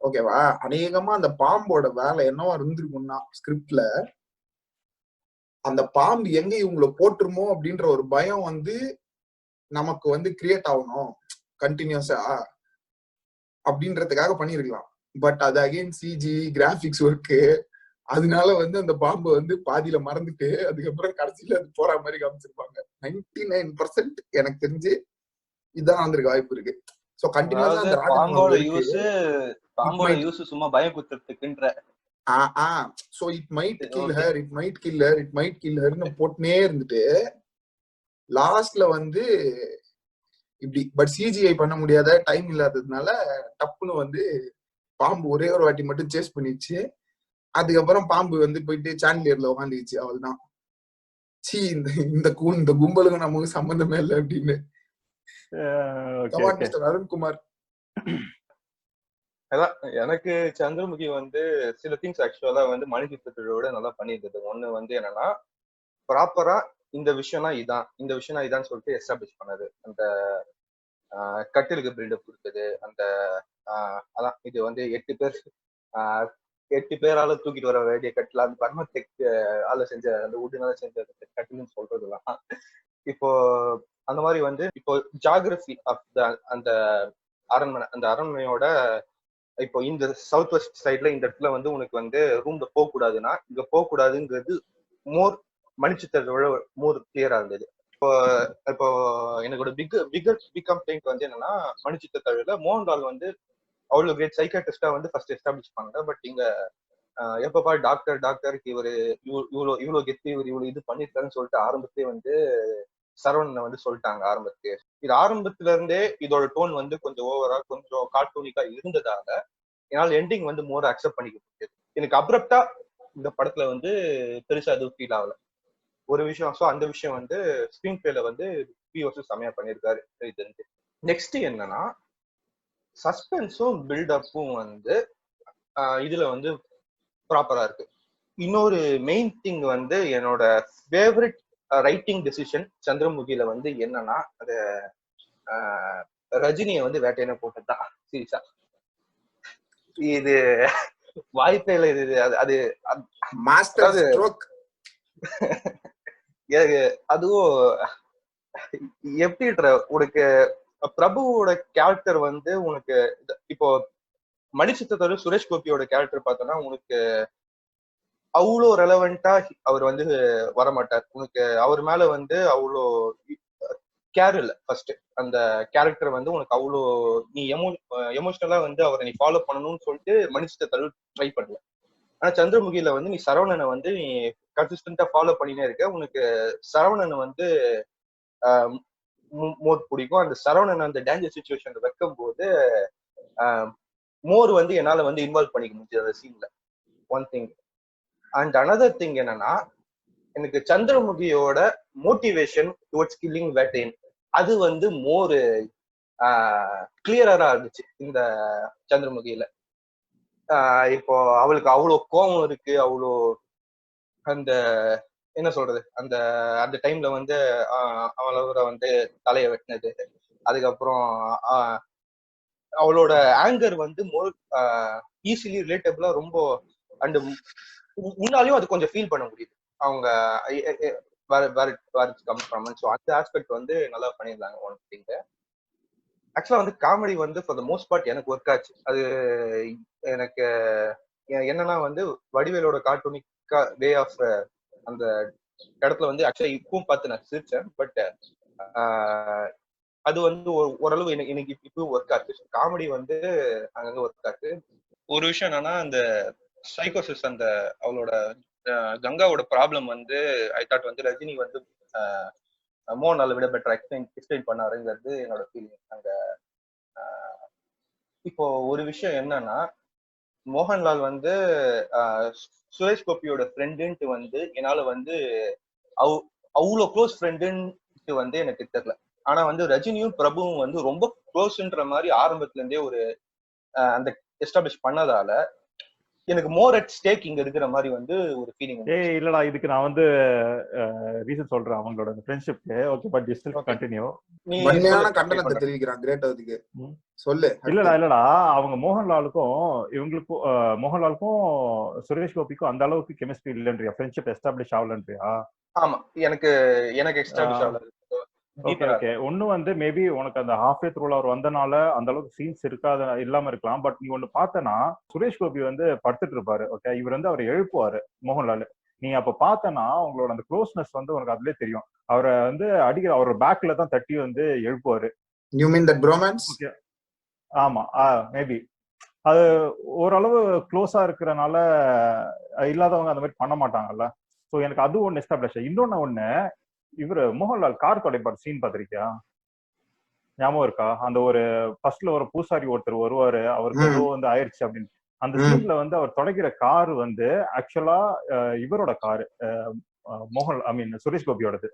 ஓகேவா. அநேகமா அந்த பாம்போட வேலை என்னவா இருந்திருக்கும்னா ஸ்கிரிப்ட்ல அந்த பாம்பு எங்க இவங்களை போட்டுருமோ அப்படின்ற ஒரு பயம் வந்து நமக்கு வந்து கிரியேட் ஆகணும். கண்டினியூஸா அப்படின்றதுக்காக பண்ணிருக்கலாம். பட் அது அகைன் சிஜி கிராபிக்ஸ் ஒர்க்கு, அதனால வந்து அந்த பாம்பு வந்து பாதியில மறந்துட்டு அதுக்கப்புறம் கடைசியில அது போற மாதிரி காமிச்சிருப்பாங்க. 99% எனக்கு தெரிஞ்சு இதான் வந்திருக்க வாய்ப்பு இருக்கு. சோ கண்டினியூஸா அந்த பாம்போட யூஸ் சும்மா பயம் குத்துறதுக்குன்ற so it might kill her, it might kill her, it might kill ஹர்னு போட்டுனே இருந்துட்டு லாஸ்ட்ல வந்து இப்படி. பட் சிஜிஐ பண்ண முடியாத டைம் இல்லாததுனால டப்புன்னு வந்து பாம்பு ஒரே ஒரு வாட்டி மட்டும் சேஸ் பண்ணிச்சு. அதுக்கப்புறம் பாம்பு வந்து போயிட்டு சாண்டிலியர்ல உட்காந்துச்சு. அவள்தான் சி இந்த கும்பலுக்கும் நமக்கு சம்பந்தமே இல்லை அப்படின்னு. அருண்குமார். அதான் எனக்கு சந்திரமுகி வந்து சில திங்ஸ் ஆக்சுவலா வந்து மணிச்சித்திரத்தோட நல்லா பண்ணியிருந்தது. ஒண்ணு வந்து என்னன்னா ப்ராப்பரா இந்த விஷயம்னா இதான், இந்த விஷயம்னா இதான்னு சொல்லிட்டு எஸ்டாப்ளிஷ் பண்ணது. அந்த கட்டிலுக்கு பில்டப் கொடுத்தது. அந்த அதான் இது வந்து 8 பேரால தூக்கிட்டு வர வேண்டிய கட்டில், அந்த பர்மடெக் ஆல செஞ்ச அந்த உட்டுனால செஞ்ச கட்டில்னு சொல்றதுலாம். இப்போ அந்த மாதிரி வந்து இப்போ ஜியாகிரபி ஆஃப் அந்த அரண்மனை, அந்த அரண்மனையோட இப்போ இந்த சவுத் வெஸ்ட் சைட்ல இந்த இடத்துல வந்து உனக்கு வந்து ரூம்ல போக கூடாதுன்னா இங்க போக கூடாதுங்கிறது மோர் மணிச்சித்திரத்தோட மோர் கிளியரா இருந்தது. இப்போ எனக்கோட பிக் கம்ப்ளைண்ட் வந்து என்னன்னா மணிச்சித்திரத்தோட மோகன்லால் வந்து அவ்வளவு கிரேட் சைக்காட்ரிஸ்டா வந்து ஃபர்ஸ்ட் எஸ்டாப்ளிஷ் பண்ணாங்க. பட் இங்க எப்பப்பா டாக்டருக்கு இவ்வளவு கெத்து, இவர் இவ்வளவு இது பண்ணிருக்காருன்னு சொல்லிட்டு ஆரம்பத்திலே வந்து சரவணனை வந்து சொல்லிட்டாங்க. இது ஆரம்பத்துல இருந்தே இதோட டோன் வந்து கொஞ்சம் ஓவரா கொஞ்சம் கார்ட்டூனிக்கா இருந்ததால என்னால் எண்டிங் வந்து மோர் அக்செப்ட் பண்ணிக்க முடியாது. எனக்கு அப்ரப்டா இந்த படத்துல வந்து பெருசா எதுவும் ஃபீல் ஆகல ஒரு விஷயம். ஸோ அந்த விஷயம் வந்து ஸ்கிரீன் பிளேல வந்து பிஓசி செமையா பண்ணியிருக்காரு. இது நெக்ஸ்ட் என்னன்னா சஸ்பென்ஸும் பில்டப்பும் வந்து இதுல வந்து ப்ராப்பரா இருக்கு. இன்னொரு மெயின் திங் வந்து என்னோட ஃபேவரட் ரைட்டிங் டெசிஷன் சந்திரமுகியில வந்து என்னன்னா அது ரஜினியை வந்து வேட்டையனை போட்டதுதான். சீரியஸா இது வாய்ப்பே இல்லை. இது அது மாஸ்டர் ஸ்ட்ரோக். அதுவும் எப்படி உனக்கு பிரபுவோட கேரக்டர் வந்து உனக்கு இப்போ மணிச்சித்திரத்தோட சுரேஷ் கோபியோட கேரக்டர் பார்த்தோன்னா உனக்கு அவ்வளோ ரெலவெண்டா அவர் வந்து வரமாட்டார். உனக்கு அவர் மேல வந்து அவ்வளோ கேர் இல்லை. ஃபர்ஸ்ட் அந்த கேரக்டர் வந்து உனக்கு அவ்வளோ நீ எமோஷனலா வந்து அவரை நீ ஃபாலோ பண்ணணும்னு சொல்லிட்டு மணிச்சித்திரத்தோட ட்ரை பண்ணல. ஆனா சந்திரமுகியில வந்து நீ சரவணனை வந்து நீ கன்சிஸ்டன்டா ஃபாலோ பண்ணினே இருக்க. உனக்கு சரவணனை வந்து மோர் பிடிக்கும். அந்த சரவணன் அந்த டேஞ்சர் சுச்சுவேஷன்ல வைக்கும் போது மோர் வந்து என்னால வந்து இன்வால்வ் பண்ணிக்க முடியாது அந்த சீன்ல. One thing. And another thing என்னன்னா எனக்கு சந்திரமுகியோட மோட்டிவேஷன் டுவர்ட்ஸ் கில்லிங் வேட்டையன் அது வந்து மோர் கிளியரா இருந்துச்சு இந்த சந்திரமுகியில. இப்போ அவளுக்கு அவ்வளோ கோபம் இருக்கு, அவ்வளோ அந்த என்ன சொல்றது அந்த அந்த டைம்ல வந்து அவளோட வந்து தலையை வெட்டினது, அதுக்கப்புறம் அவளோட ஆங்கர் வந்து மோர் ஈஸிலி ரிலேட்டபிளா ரொம்ப அண்ட் முன்னாலையும் அது கொஞ்சம் ஃபீல் பண்ண முடியுது அவங்க கம் ஃப்ரம். ஸோ அந்த ஆஸ்பெக்ட் வந்து நல்லா பண்ணியிருந்தாங்க. ஒன் திங் ஆக்சுவலா வந்து காமெடி வந்து ஃபார் த மோஸ்ட் பார்ட் எனக்கு ஒர்க் ஆச்சு. அது எனக்கு என்னன்னா வந்து வடிவேலோட கார்ட்டூனிக்கா வே ஆஃப் அந்த இடத்துல வந்து ஆக்சுவலா இப்பவும் பார்த்து நான் சிரிச்சேன். பட் அது வந்து ஓரளவு எனக்கு இப்போ ஒர்க் ஆச்சு. காமெடி வந்து அங்கங்க ஒர்க் ஆச்சு. ஒரு விஷயம் என்னன்னா அந்த சைக்கோசிஸ் அந்த அவளோட கங்காவோட ப்ராப்ளம் வந்து ஐ தாட் வந்து ரஜினி வந்து மோகன்லாலை விட பெட்டர் எக்ஸ்பிளைன் பண்ணாருங்கிறது என்னோட ஃபீலிங். அங்க இப்போ ஒரு விஷயம் என்னன்னா மோகன்லால் வந்து சுரேஷ் கோபியோட ஃப்ரெண்டுன்ட்டு வந்து என்னால வந்து அவ்வளோ க்ளோஸ் ஃப்ரெண்டுன்ட்டு வந்து எனக்கு தெரியல. ஆனா வந்து ரஜினியும் பிரபுவும் வந்து ரொம்ப க்ளோஸ்ன்ற மாதிரி ஆரம்பத்துல இருந்தே ஒரு அந்த எஸ்டாப்ளிஷ் பண்ணதால எனக்கு மோர் அட் ஸ்டேக் இங்க இருக்கிற மாதிரி வந்து ஒரு ஃபீலிங். இல்லடா இதுக்கு நான் வந்து ரீசன் சொல்றேன் அவங்களோட ஃப்ரெண்ட்ஷிப்க்கு. Okay but you still continue. வன்மையான கண்டனத்தை தெரிவிக்கிறான் கிரேட் அதுக்கு சொல்லு. இல்லடா அவங்க மோகன்லாலுக்கும் இவங்களுக்கும் மோகன்லாலுக்கும் சுரேஷ் கோபிக்கும் அந்த அளவுக்கு கெமிஸ்ட்ரி இல்லைன்றியா? ஃப்ரெண்ட்ஷிப் எஸ்டாப்ளிஷ் ஆகலன்றியா? ஆமா எனக்கு எஸ்டாப்ளிஷ் ஆகல. Okay okay. ஒண்ணு வந்து மேபி உனக்கு அந்த ஹாஃப் த்ரூல அவர் வந்தனால அந்த அளவுக்கு சீன்ஸ் இல்லாம இருக்கலாம். பட் நீ ஒண்ணு பார்த்தனா சுரேஷ் கோபி வந்து படுத்துட்டு இருப்பாரு. ஓகே, இவர் வந்து அவரை எழுப்புவாரு மோகன்லால். நீ அப்ப பார்த்தனா உங்களோட அந்த க்ளோஸ்னஸ் வந்து உனக்கு அதுலயே தெரியும். அவரை வந்து அடிக்கிற அவர் பேக்ல தான் தட்டி வந்து எழுப்புவாரு. You mean that bromance? Okay, ஆமா. மேபி அது ஓரளவு க்ளோஸா இருக்கிறனால இல்லாதவங்க அந்த மாதிரி பண்ண மாட்டாங்கல்ல. ஸோ எனக்கு அது ஒன்று எஸ்டாப்ளிஷ். இன்னொன்னு இவரு மோகன்லால் கார் தொடைப்பார் சீன் பார்த்திருக்கியா? ஞாபகம் இருக்கா? அந்த ஒரு ஃபர்ஸ்ட்ல ஒரு பூசாரி ஒருத்தர் வருவாரு, அவருக்கு ஏதோ வந்து ஆயிடுச்சு அப்படின்னு. அந்த சீன்ல வந்து அவர் தொடைக்கிற கார் வந்து ஆக்சுவலா இவரோட காரு, மோகன் ஐ மீன் சுரேஷ் கோபியோடது.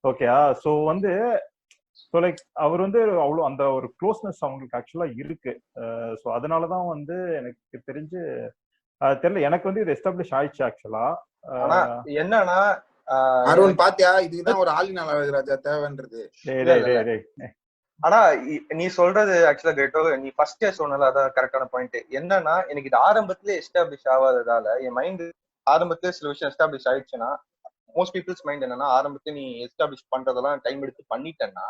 ஓகேயா? ஸோ வந்து லைக் அவர் வந்து அவ்வளோ அந்த ஒரு க்ளோஸ்னஸ் அவங்களுக்கு ஆக்சுவலா இருக்கு. ஸோ அதனாலதான் வந்து எனக்கு தெரிஞ்சு தெரியல, எனக்கு வந்து இது எஸ்டாப்ளிஷ் ஆயிடுச்சு ஆக்சுவலா. என்னன்னா அருண் பாத்தியா, இதுதான் ஒரு ஆளினால் அழகுராஜா தேவைன்றது. ஆனா நீ சொல்றது ஆக்சுவலா கிரேட்டோ, நீ ஃபர்ஸ்ட் சொன்னது அதான் கரெக்டான பாயிண்ட். என்னன்னா எனக்கு இது ஆரம்பத்திலே எஸ்டாப்ளிஷ் ஆகாததால என் மைண்ட் ஆரம்பத்திலே சில விஷயம் எஸ்டாப்ளிஷ் ஆயிடுச்சுன்னா, மோஸ்ட் பீப்புள்ஸ் மைண்ட் என்னன்னா ஆரம்பத்துல நீ எஸ்டாப்ளிஷ் பண்றதெல்லாம் டைம் எடுத்து பண்ணிட்டேன்னா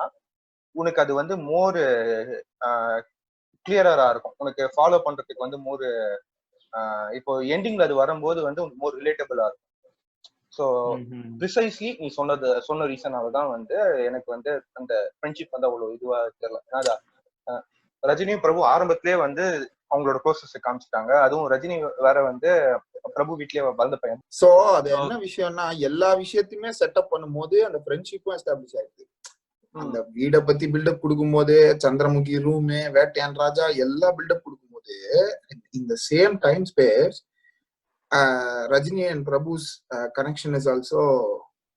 உனக்கு அது வந்து மோர் கிளியரா இருக்கும், உனக்கு ஃபாலோ பண்றதுக்கு வந்து மோர் இப்போ எண்டிங்ல அது வரும்போது வந்து மோர் ரிலேட்டபிளா இருக்கும். ஸோ ப்ரிசைஸ்லி நீ சொன்ன ரீசனால தான் வந்து எனக்கு வந்து அந்த ஃப்ரெண்ட்ஷிப் வந்து அவ்வளவு இதுவா தெரியல. ஏன்னா ரஜினியும் பிரபு ஆரம்பத்திலேயே வந்து அவங்களோட ப்ரோசஸ் காமிச்சிட்டாங்க. அதுவும் ரஜினி வேற வந்து பிரபு வீட்லயே வளர்ந்த பையன். சோ அது என்ன விஷயம்னா எல்லா விஷயத்தையுமே செட்டப் பண்ணும் போது அந்த ஃப்ரெண்ட்ஷிப்பும் எஸ்டாப்ளிஷ் ஆயிடுது. அந்த வீட பத்தி பில்டப் கொடுக்கும் போது சந்திரமுகி ரூமு, வேட்டையான் ராஜா எல்லா பில்டப் கொடுக்கும் போது இந்த same time space Rajini and Prabhu's connection is also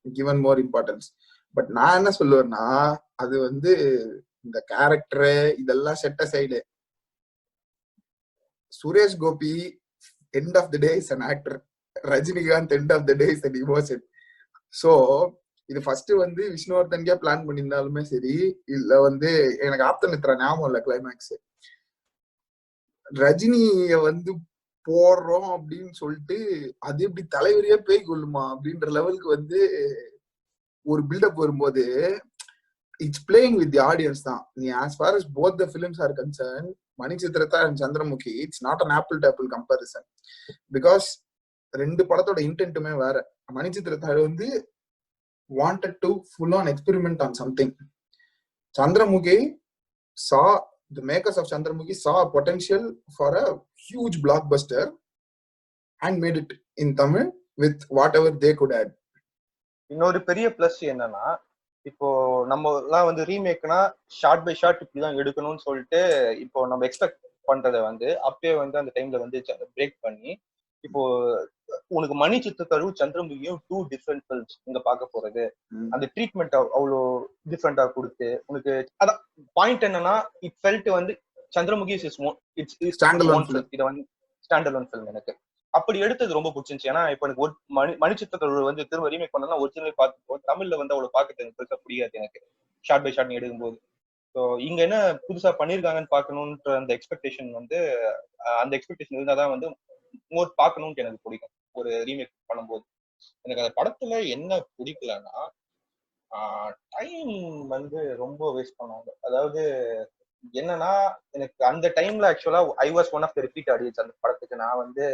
given more importance. But நான் என்ன சொல்லுவேன்னா அது வந்து இந்த கேரக்டரு இதெல்லாம் set aside. Suresh Gopi end of the day is an actor. Rajinikanth end of the day is an emotion. So இது ஃபர்ஸ்ட் வந்து விஷ்ணுவர்தன்கே பிளான் பண்ணியிருந்தாலுமே சரி, இல்ல வந்து எனக்கு ஆப்தமித்ரா ஞாபகம் இல்ல கிளைமேக்ஸ், ரஜினிய வந்து போடுறோம் அப்படின்னு சொல்லிட்டு அது எப்படி தலைவரியே பேய் கொள்ளுமா அப்படின்ற லெவலுக்கு வந்து ஒரு பில்டப் வரும்போது it's playing with the audience தான். நீ as far as both the films are concerned, Manichitrathazhu and Chandramukhi, it's not an apple to apple comparison. Because ரெண்டு படத்தோட இன்டென்ட்டுமே வேற. மணிச்சித்திரதா வந்து wanted to full on experiment on something. Chandramukhi saw, the makers of Chandramukhi saw a potential for a huge blockbuster and made it in Tamil with whatever they could add. இன்னொரு பெரிய plus என்னன்னா, இப்போ நம்ம எல்லாம் வந்து ரீமேக்னா short by short இப்படிதான் எடுக்கணும்னு சொல்லிட்டு இப்போ நம்ம எக்ஸ்பெக்ட் பண்றதை வந்து அப்பயே வந்து அந்த டைம்ல வந்து பிரேக் பண்ணி, இப்போ உனக்கு மணிச்சித்திரத்தாழ் சந்திரமுகியும் 2 டிஃப்ரெண்ட் ஃபில்ம்ஸ் இங்க பார்க்க போறது, அந்த ட்ரீட்மெண்ட் அவ்வளோ டிஃப்ரெண்டா கொடுத்து உனக்கு அதான் பாயிண்ட் என்னன்னா இட் ஃபெல்ட் வந்து சந்திரமுகி இட்ஸ் ஸ்டாண்டலோன் ஃபிலிம். இதை வந்து ஸ்டாண்டலோன் ஃபிலிம் எனக்கு அப்படி எடுத்தது ரொம்ப பிடிச்சிருந்துச்சு. ஏன்னா இப்போ எனக்கு ஒரு மணிச்சித்திரத்தாழ் வந்து திரும்ப ரீமேக் பண்ணா ஒரிஜினல் பார்த்துப்போம், தமிழ்ல வந்து அவ்வளவு பார்க்கறது எனக்கு பெருசா பிடிக்காது எனக்கு ஷார்ட் பை ஷார்ட் எடுக்கும்போது. ஸோ இங்க என்ன புதுசா பண்ணிருக்காங்கன்னு பார்க்கணுன்ற அந்த எக்ஸ்பெக்டேஷன் வந்து அந்த எக்ஸ்பெக்டேஷன் இருந்தாதான் வந்து மோர் பார்க்கணும்னு எனக்கு பிடிக்கும் ஒரு ரீமேக் பண்ணும்போது. எனக்கு அந்த படத்துல என்ன பிடிக்கலன்னா டைம் வந்து ரொம்ப வேஸ்ட் பண்ணுவாங்க. அதாவது என்னன்னா எனக்கு அந்த டைம்ல ஆக்சுவலா I was one of the repeat audience அந்த படத்துக்கு. நான் வந்து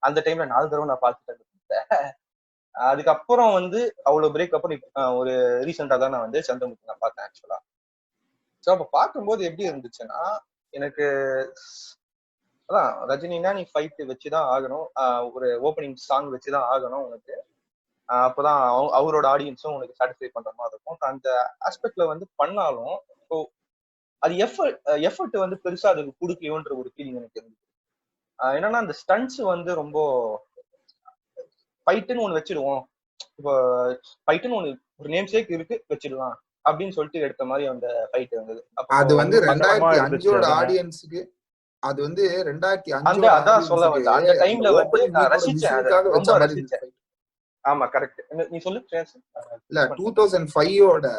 அந்த டைம்ல 4 தடவை நான் பார்த்துட்டேன். அதுக்கப்புறம் வந்து அவ்வளவு பிரேக் அப்புறம் ஒரு ரீசெண்டா தான் நான் வந்து சந்திரமுகி நான் பார்த்தேன் ஆக்சுவலா. ஸோ அப்ப பார்க்கும்போது எப்படி இருந்துச்சுன்னா எனக்கு அதான் ரஜினினா நீ ஃபைட் வச்சுதான் ஆகணும், ஒரு ஓப்பனிங் சாங் வச்சுதான் ஆகணும் உனக்கு, அப்பதான் அவரோட ஆடியன்ஸும் உனக்கு சாட்டிஸ்ஃபை பண்ற மாதிரி இருக்கும். அந்த ஆஸ்பெக்ட்ல வந்து பண்ணாலும் ஸோ அது எஃபர்ட் வந்து பெருசா அதுக்கு கொடுக்கலையோன்ற ஒரு ஃபீலிங் எனக்கு இருந்துச்சு. என்னன்னா அந்த ஸ்டன்ட்ஸ் வந்து ரொம்ப ஃபைட்டுன்னு ஒண்ணு வச்சிடுவோம், இப்போ ஃபைட்டுன்னு ஒண்ணு ஒரு நேம் சேக் இருக்கு வச்சிடலாம் அப்படின்னு சொல்லிட்டு எடுத்த மாதிரி அந்த ஃபைட் இருந்தது. அது வந்து 2005 ஆடியன்ஸுக்கு, அது வந்து 2005 அதான் சொல்ல வந்து அந்த டைம்ல வந்து நான் ரசிச்சேன், ரொம்ப ரசிச்சேன். ஆமா கரெக்ட், நீ சொல்லு. இல்ல 2005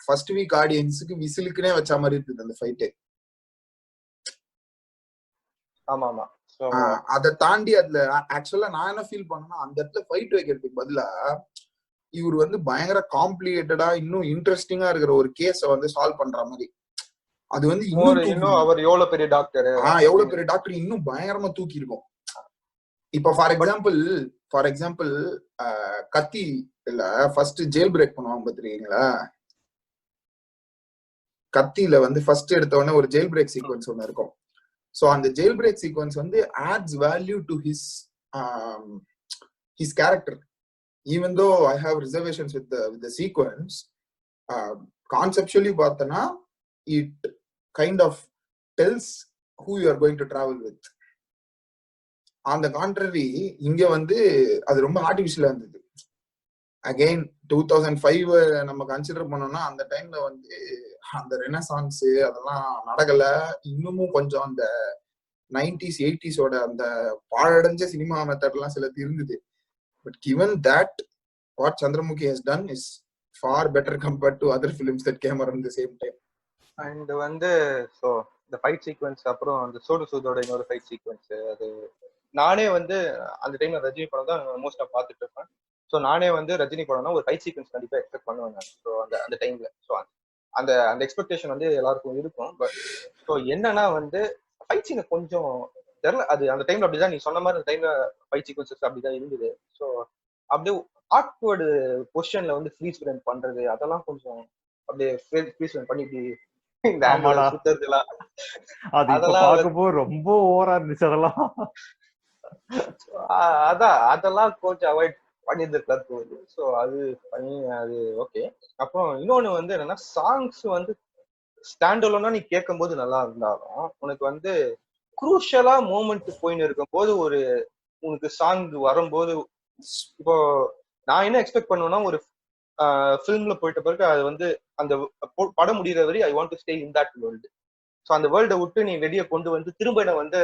ஃபர்ஸ்ட் வீக் ஆடியன்ஸுக்கு விசிலுக்குனே வச்ச மாதிரி இருக்குது அந்த ஃபைட். ஆமா ஆமா. அதை தாண்டி அதுல ஆக்சுவலா நான் என்ன ஃபீல் பண்ணேன்னா அந்த இடத்துல ஃபைட் வைக்கிறதுக்கு பதிலா இவர் வந்து பயங்கர காம்ப்ளிகேட்டடா இன்னும் இன்ட்ரெஸ்டிங்கா இருக்கிற ஒரு கேஸ வந்து சால்வ் பண்ற மாதிரி. அது வந்து இன்னும் அவர் எவ்வளவு பெரிய டாக்டர், எவ்வளவு பெரிய டாக்டர் இன்னும் பயங்கரமா தூக்கி இருக்கும். இப்ப ஃபார் எக்ஸாம்பிள் கத்தி இல்ல ஃபர்ஸ்ட் ஜெயில் பிரேக் பண்ணுவாங்க பாத்துருக்கீங்களா? கத்தியில வந்து ஃபர்ஸ்ட் எடுத்த உடனே ஒரு ஜெயில் பிரேக் சீக்வன்ஸ் ஒன்னு இருக்கும். சோ அந்த ஜெயில் பிரேக் சீக்வன்ஸ் வந்து adds value to his character. Even though I have reservations with the sequence, conceptually பார்த்தனா it kind of tells who you are going to travel with. On the contrary, இங்க வந்து அது ரொம்ப ஆர்டிஃபிஷியலா இருந்தது. Again 2005 நம்ம consider பண்ணோம்னா அந்த டைம்ல வந்து அந்த ரெனசான்ஸ் அதெல்லாம் நடக்கல. இன்னமும் கொஞ்சம் அந்த 90s 80s அந்த பாழடைஞ்ச சினிமா மெத்தட் எல்லாம் சிலது இருந்தது. But given that what Chandramukhi has done is far better compared to other films that came around the same time. And வந்து ஸோ இந்த ஃபைட் சீக்வன்ஸ், அப்புறம் அந்த சோடு சூதோட இன்னொரு ஃபைட் சீக்வன்ஸ், அது நானே வந்து அந்த டைம்ல ரஜினி படம் தான் மோஸ்டா பார்த்துட்டு இருப்பேன். ஸோ நானே வந்து ரஜினி படம்னா ஒரு ஃபைட் சீக்வன்ஸ் கண்டிப்பா எக்ஸ்பெக்ட் பண்ணுவேன். ஸோ அந்த டைம்ல ஸோ அந்த எக்ஸ்பெக்டேஷன் வந்து எல்லாருக்கும் இருக்கும். பட் ஸோ என்னன்னா வந்து ஃபைட் சீனை கொஞ்சம் தெரியல, அது அந்த டைம்ல அப்படிதான் நீ சொன்ன மாதிரி அந்த டைம்ல ஃபைட் சீக்வன்சஸ் அப்படிதான் இருந்தது. ஸோ அப்படியே ஆக்வர்டு பொசிஷன்ல வந்து ஃப்ரீஸ் ஃப்ரேம் பண்றது, அதெல்லாம் கொஞ்சம் அப்படியே ஃப்ரீஸ் ஃப்ரேம் பண்ணி இப்படி இந்த ஆங்கிள் சுத்துறதுலாம் அதெல்லாம் பார்க்கும்போது ரொம்ப ஓவரா இருந்துச்சு. அதெல்லாம் கொஞ்சம் அவாய்ட் பண்ணியிருந்திருக்காரு போகுது. ஸோ அது பண்ணி அது ஓகே. அப்புறம் இன்னொன்னு வந்து என்னன்னா, சாங்ஸ் வந்து ஸ்டாண்ட் அலோனா நீ கேட்கும் போது நல்லா இருந்தாலும் உனக்கு வந்து குரூஷியலா மூமெண்ட் போயின்னு இருக்கும் போது ஒரு உனக்கு சாங் வரும்போது, இப்போ நான் என்ன எக்ஸ்பெக்ட் பண்ணுவேன்னா, ஒரு ஃபிலிம்ல போயிட்ட பிறகு அது வந்து அந்த படம் முடிகிற வரை I want to stay in that world. So அந்த வேர்ல்டை விட்டு நீ வெளியே கொண்டு வந்து திரும்ப என்ன வந்து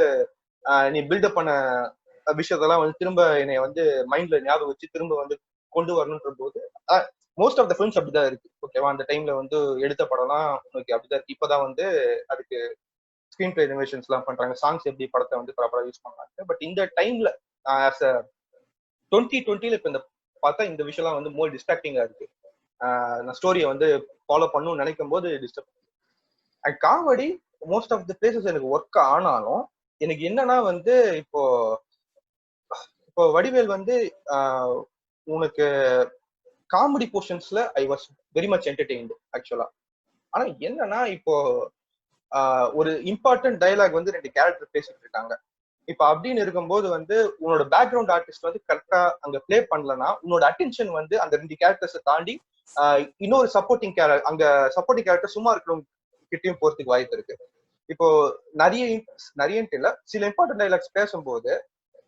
நீ பில்டப் பண்ண விஷயத்தெல்லாம் வந்து திரும்ப என்னை வந்து மைண்ட்ல ஞாபகம் வச்சு திரும்ப வந்து கொண்டு வரணுன்ற போது மோஸ்ட் ஆஃப் த ஃபிலிம்ஸ் அப்படிதான் இருக்கு. ஓகேவா? அந்த டைம்ல வந்து எடுத்த படம்லாம் உனக்கு அப்படிதான் இருக்கு. இப்பதான் வந்து அதுக்கு ஸ்கிரீன் பிளே இனோவேஷன்ஸ் எல்லாம் பண்றாங்க, சாங்ஸ் எப்படி படத்தை வந்து ப்ராப்பரா யூஸ் பண்றாங்க. பட் இந்த டைம்ல ஆஸ் அ 2020ல இப்ப இந்த பார்த்தா இந்த விஷயம்லாம் வந்து மோர் டிஸ்ட்ராக்டிங்கா இருக்கு. நான் ஸ்டோரியை வந்து ஃபாலோ பண்ணணும்னு நினைக்கும் போது disturb. And comedy most of the places எனக்கு ஒர்க் ஆனாலும் எனக்கு என்னன்னா வந்து இப்போ வடிவேல் வந்து உனக்கு காமெடி போர்ஷன்ஸ்ல I was very much entertained ஆக்சுவலா. ஆனா என்னன்னா இப்போ ஒரு இம்பார்ட்டன்ட் டயலாக் வந்து 2 கேரக்டர் பேசிட்டு இருக்காங்க. இப்ப அப்படின்னு இருக்கும்போது வந்து உன்னோட பேக்ரவுண்ட் ஆர்டிஸ்ட் வந்து கரெக்டா அங்க பிளே பண்ணலன்னா உன்னோட அட்டென்ஷன் வந்து அந்த 2 கேரக்டர்ஸை தாண்டி இன்னொரு சப்போர்ட்டிங் கேரக்டர் சும்மா இருக்கிறவங்க கிட்டயும் போறதுக்கு வாய்ப்பு இருக்கு. இப்போ நிறைய இல்ல, சில இம்பார்ட்டன்ட் டைலாக்ஸ் பேசும்போது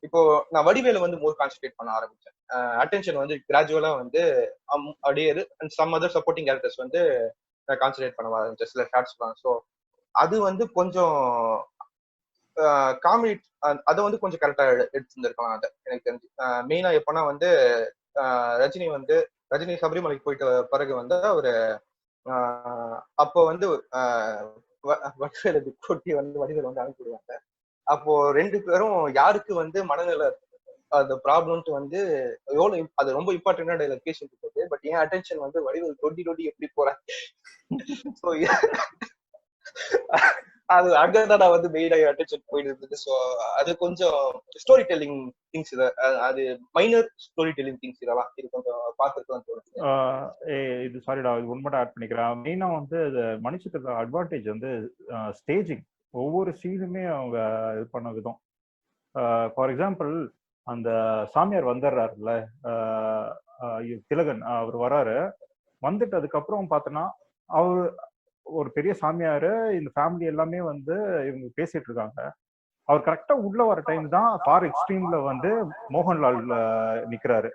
இப்போ நான் வடிவேல வந்து மோர் கான்சென்ட்ரேட் பண்ண ஆரம்பிச்சேன். அட்டென்ஷன் வந்து கிராஜுவலா வந்து அப்படியே and some other supporting characters வந்து கான்சென்ட்ரேட் பண்ண ஆரம்பிச்சேன் சில ஷார்ட்ஸ்லாம். ஸோ அது வந்து கொஞ்சம் காமெடி அதை வந்து கொஞ்சம் கரெக்டா எடுத்துருந்துருக்கலாம். அதை எனக்கு தெரிஞ்சு மெயினா எப்பன்னா வந்து ரஜினி சபரிமலைக்கு போயிட்ட பிறகு வந்து அவரு அப்போ வந்து வடிவேலுக்கு கொட்டி வந்து வடிவேல் வந்து அனுப்பிடுவாங்க. அப்போ 2 பேரும் யாருக்கு வந்து மனநிலை அந்த ப்ராப்ளம்ட்டு வந்து எவ்வளவு அது ரொம்ப இம்பார்ட்டன்டா டைலாக் பேசிட்டு இருக்குது. பட் என் அட்டென்ஷன் வந்து வடிவேல் தொட்டி எப்படி போறேன். ஸோ அது அங்கதான் நான் வந்து மெயினா அட்டென்ஷன் போயிட்டு இருந்தது. ஸோ அது கொஞ்சம் ஸ்டோரி டெல்லிங் திங்ஸ், அது மைனர் ஸ்டோரி டெல்லிங் திங்ஸ் இதெல்லாம் இது கொஞ்சம் பார்த்துருக்கலாம் தோணுது. இது சாரிடா, இது உண்மையை ஆட் பண்ணிக்கிறேன். மெயினா வந்து மணிச்சித்திர அட்வான்டேஜ் வந்து ஸ்டேஜிங். ஒவ்வொரு சீனுமே அவங்க இது பண்ண விதம். ஃபார் எக்ஸாம்பிள் அந்த சாமியார் வந்துடுறாருல, திலகன் அவர் வராரு. வந்துட்டு அதுக்கப்புறம் பார்த்தோன்னா அவர் ஒரு பெரிய சாமியாரு, இந்த ஃபேமிலி எல்லாமே வந்து இவங்க பேசிட்டு இருக்காங்க. அவர் கரெக்டா உள்ள வர டைம் தான் ஃபார் எக்ஸ்ட்ரீம்ல வந்து மோகன்லால் நிக்கிறாரு.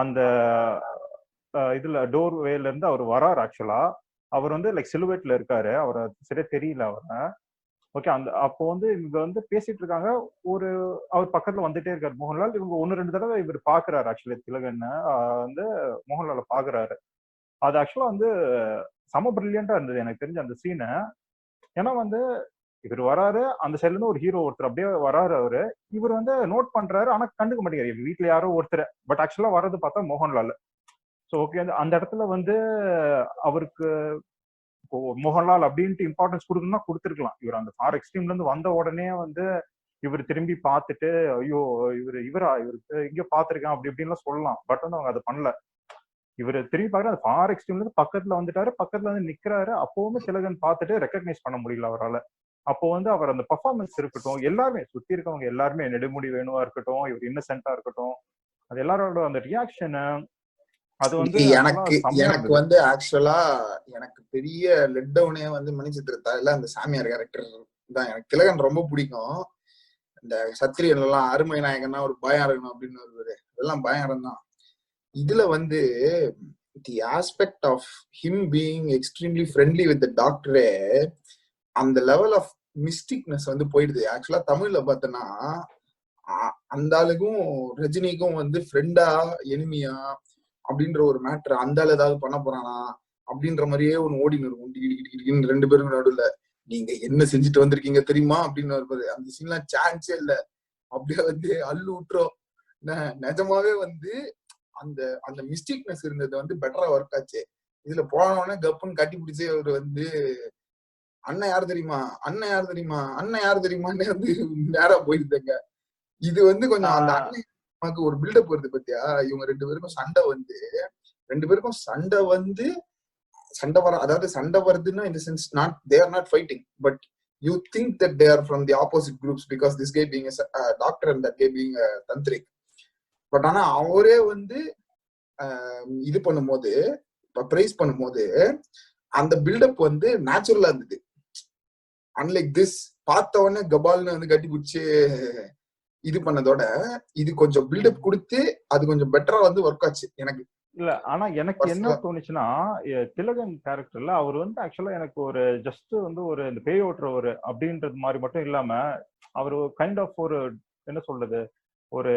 அந்த இதுல டோர் வேல இருந்து அவர் வராரு. ஆக்சுவலா அவர் வந்து லைக் சிலுவேட்ல இருக்காரு, அவரை சரியா தெரியல அவரை. ஓகே, அப்போ வந்து இவங்க வந்து பேசிட்டு இருக்காங்க. அவர் பக்கத்துல வந்துட்டே இருக்காரு மோகன்லால். இவங்க 1-2 தடவை இவர் பாக்குறாரு. ஆக்சுவலி திலகன் வந்து மோகன்லால பாக்குறாரு. அது ஆக்சுவலா வந்து செம பிரில்லியண்டா இருந்தது எனக்கு தெரிஞ்ச அந்த சீனை. ஏன்னா வந்து இவர் வராரு, அந்த சைட்ல இருந்து ஒரு ஹீரோ ஒருத்தர் அப்படியே வராரு. அவரு இவர் வந்து நோட் பண்றாரு, ஆனா கண்டுக்க மாட்டேங்கிறாரு வீட்டுல யாரோ ஒருத்தர். பட் ஆக்சுவலா வர்றது பார்த்தா மோகன்லால். ஸோ ஓகே, அந்த இடத்துல வந்து அவருக்கு இப்போ மோகன்லால் அப்படின்ட்டு இம்பார்ட்டன்ஸ் கொடுக்கணும்னா கொடுத்துருக்கலாம். இவர் அந்த ஃபார் எக்ஸ்ட்ரீம்ல இருந்து வந்த உடனே வந்து இவர் திரும்பி பார்த்துட்டு ஐயோ இவருக்கு இங்க பாத்திருக்கேன் அப்படி இப்படின்லாம் சொல்லலாம். பட் வந்து அவங்க அதை பண்ணல. இவர் திரும்பி பார்க்குற அந்த ஃபார் எக்ஸ்ட்ரீம்ல இருந்து பக்கத்துல வந்துட்டாரு, பக்கத்துல வந்து நிக்கிறாரு. அப்பவுமே திலகன் பார்த்துட்டு ரெக்கக்னைஸ் பண்ண முடியல அவரால். அப்போ வந்து அவர் அந்த பெர்ஃபார்மன்ஸ் இருக்கட்டும், எல்லாருமே சுத்தி இருக்கவங்க எல்லாருமே, நெடுமுடி வேணுவா இருக்கட்டும், இவர் இன்னசென்ட்டா இருக்கட்டும், அது எல்லாரோட அந்த ரியாக்ஷனு அது வந்து எனக்கு வந்து ஆக்சுவலா எனக்கு பெரிய லெட் டவுனே வந்து மணிச்சித்திரத்தாழ்ல அந்த சாமியார் கேரக்டர் தான். எனக்கு திலகன் ரொம்ப பிடிக்கும். இந்த சத்திரியன் எல்லாம் அருமை நாயகன்னா ஒரு பயம் இருக்கணும் அப்படின்னு வருவாரு, அதெல்லாம் பயம் தான். இதுல வந்து the aspect of him being extremely friendly with the டாக்டரே அந்த லெவல் ஆஃப் மிஸ்டிக்னஸ் வந்து போயிடுது. ஆக்சுவலா தமிழ்ல பார்த்தோன்னா அந்த ஆளுக்கும் ரஜினிக்கும் வந்து ஃப்ரெண்டா எனிமியா அப்படின்ற ஒரு மேட்ரு, அந்த ஆள் ஏதாவது பண்ண போறானா அப்படின்ற மாதிரியே ஒண்ணு ஓடினு இருக்கும். 2 பேரும் நடுவுல நீங்க என்ன செஞ்சுட்டு வந்திருக்கீங்க தெரியுமா அப்படின்னு வருவாரு. அந்த சீன்லாம் சான்ஸே இல்ல, அப்படியே வந்து அள்ளு விட்டுரும். நிஜமாவே வந்து அந்த அந்த மிஸ்டேக்னஸ் இருந்தது வந்து பெட்டரா ஒர்க் ஆச்சு. இதுல போனோடனே கப்புன்னு கட்டி பிடிச்சே அவரு வந்து அண்ணன் யாரு தெரியுமா, அண்ணன் யாரு தெரியுமா, அண்ணன் யாரு தெரியுமான்னு வந்து நேரா போயிருந்தாங்க. இது வந்து கொஞ்சம் அந்த அண்ணனுக்கு ஒரு பில்டப் வருது பத்தியா. இவங்க 2 பேருக்கும் சண்டை வந்து 2 பேருக்கும் சண்டை வர, அதாவது சண்டை வருதுன்னா இந்த sense not they are not fighting, but you think that they are from the opposite groups because this K being doctor and that K being Tantrik. But ஆனா அவரே வந்து இது பண்ணும்போது, பிரைஸ் பண்ணும்போது அந்த பில்டப் வந்து நேச்சுரலா இருந்தது. அன்லைக் திஸ் பார்த்த உடனே கபால்னு வந்து கட்டி பிடிச்சு இது பண்ணதோட இது கொஞ்சம் பில்டப் கொடுத்து அது கொஞ்சம் பெட்டரா வந்து ஒர்க் ஆச்சு எனக்கு. இல்ல ஆனா எனக்கு என்ன தோணுச்சுன்னா, திலகன் கேரக்டர்ல அவர் வந்து ஆக்சுவலா எனக்கு ஒரு ஜஸ்ட் வந்து ஒரு இந்த பேய் ஓட்டுறவர் அப்படின்றது மாதிரி மட்டும் இல்லாம அவர் கைண்ட் ஆஃப் ஒரு என்ன சொல்றது ஒரு